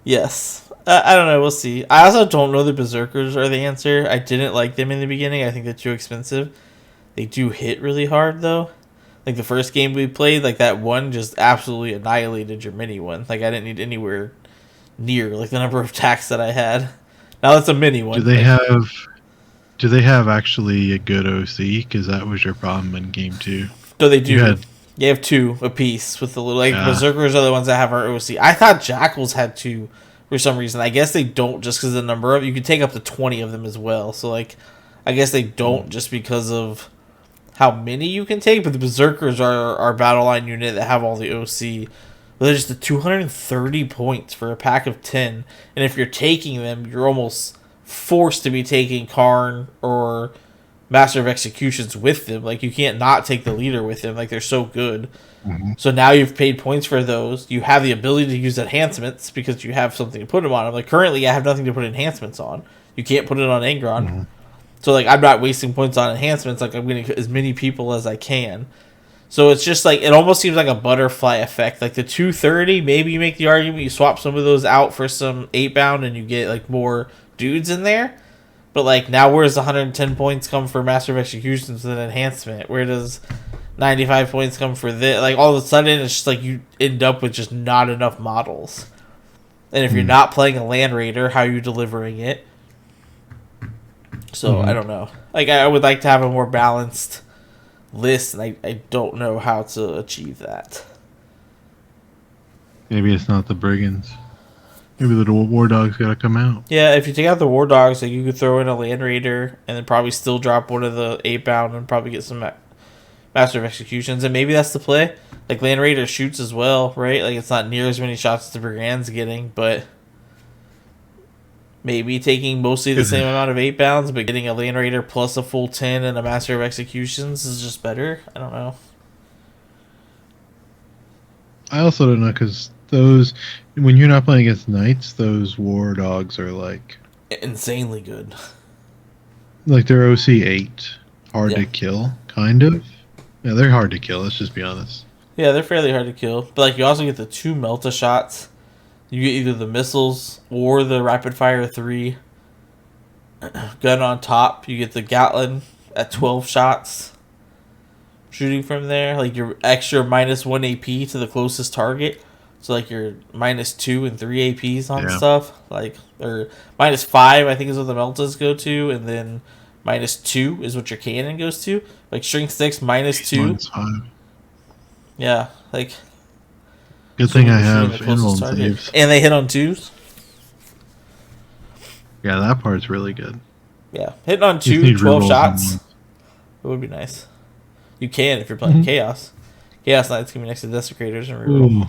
Yes. I don't know. We'll see. I also don't know the Berserkers are the answer. I didn't like them in the beginning. I think they're too expensive. They do hit really hard, though. Like, the first game we played, like, that one just absolutely annihilated your mini one. Like, I didn't need anywhere near, like, the number of attacks that I had. Now that's a mini one. Do they have actually a good OC? Because that was your problem in game 2. So they do. You have 2 apiece with the little, like, Berserkers are the ones that have our OC. I thought Jackals had 2 for some reason. I guess they don't just because of the number of. You can take up to 20 of them as well. So, like, I guess they don't just because of how many you can take. But the Berserkers are our battle line unit that have all the OC. But they're just the 230 points for a pack of 10. And if you're taking them, you're almost forced to be taking Karn or Master of Executions with them. Like, you can't not take the leader with them. Like, they're so good. Mm-hmm. So now you've paid points for those. You have the ability to use enhancements because you have something to put them on. Like, currently I have nothing to put enhancements on. You can't put it on Angron. Mm-hmm. So, like, I'm not wasting points on enhancements. Like, I'm getting as many people as I can. So it's just like, it almost seems like a butterfly effect. Like the 230, maybe you make the argument you swap some of those out for some 8-bound and you get like more dudes in there. But like, now where does the 110 points come for Master of Executions with an enhancement? Where does 95 points come for this? Like, all of a sudden it's just like you end up with just not enough models. And if you're not playing a Land Raider, how are you delivering it? So I don't know. Like, I would like to have a more balanced list, and I don't know how to achieve that. Maybe it's not the brigands. Maybe the war dogs gotta come out. Yeah, if you take out the war dogs, like, you could throw in a Land Raider and then probably still drop one of the 8-bound and probably get some Master of Executions, and maybe that's the play. Like, Land Raider shoots as well, right? Like, it's not near as many shots as the brigand's getting, but maybe taking mostly the same amount of 8-bounds, but getting a Land Raider plus a full 10 and a Master of Executions is just better. I don't know. I also don't know, because those, when you're not playing against knights, those war dogs are like insanely good. Like, they're OC 8. Hard to kill, kind of. Yeah, they're hard to kill, let's just be honest. Yeah, they're fairly hard to kill. But like, you also get the 2 Melta shots. You get either the missiles or the rapid fire 3 gun on top. You get the Gatling at 12 shots shooting from there. Like, your extra -1 AP to the closest target. So like, your -2 and 3 APs on stuff. Like, or -5 I think is what the Meltas go to, and then -2 is what your cannon goes to. Like, Shrink 6 -2. Yeah, like, good thing I have in-roll saves. And they hit on 2s. Yeah, that part's really good. Yeah, hitting on 12 shots. It would be nice. You can if you're playing Chaos. Chaos Knights can be next to Desecrators and reroll.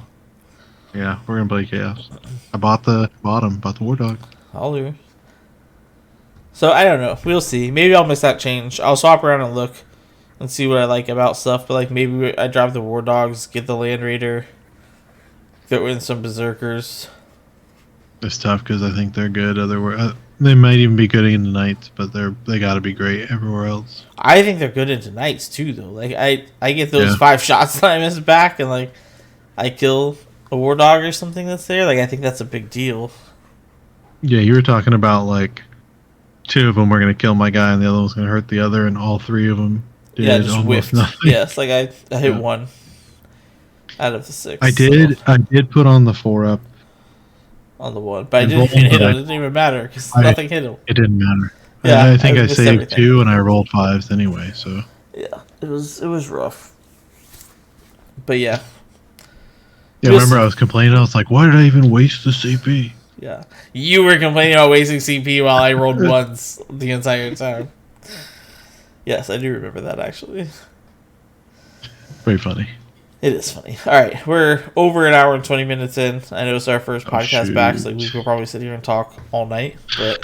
Yeah, we're gonna play Chaos. I bought the War Dog. I'll do. So I don't know. We'll see. Maybe I'll miss that change. I'll swap around and look and see what I like about stuff. But like, maybe I drop the War Dogs, get the Land Raider, throw in some Berserkers. It's tough because I think they're good otherwise. They might even be good in the Knights, but they got to be great everywhere else. I think they're good into Knights too, though. Like, I get those 5 shots that I miss back, and like, I kill a War Dog or something that's there. Like, I think that's a big deal. Yeah, you were talking about like 2 of them were going to kill my guy, and the other was going to hurt the other, and all 3 of them did just whiffed. Nothing. Yes, like I hit 1 out of the 6. I did put on the 4-up. On the 1, but I didn't hit him. It didn't even matter because nothing hit him. It didn't matter. Yeah, I think I saved everything. 2 and I rolled 5s anyway. So yeah, it was rough. But yeah. Yeah, remember I was complaining. I was like, "Why did I even waste the CP?" Yeah, you were complaining about wasting CP while I rolled 1s the entire time. Yes, I do remember that actually. Very funny. It is funny. All right, we're over an hour and 20 minutes in. I know it's our first podcast back, so we could probably sit here and talk all night, but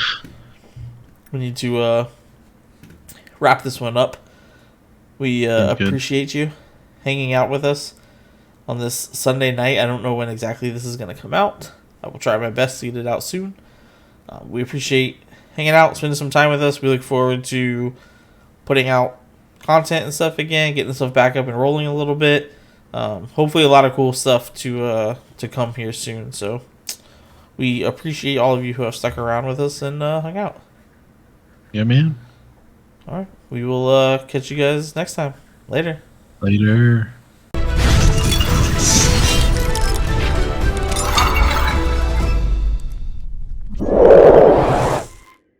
we need to wrap this one up. We appreciate you hanging out with us on this Sunday night. I don't know when exactly this is going to come out. I will try my best to get it out soon. We appreciate hanging out, spending some time with us. We look forward to putting out content and stuff again, getting stuff back up and rolling a little bit. Hopefully a lot of cool stuff to come here soon. So we appreciate all of you who have stuck around with us and hung out. Yeah, man. All right. We will catch you guys next time. Later. Later.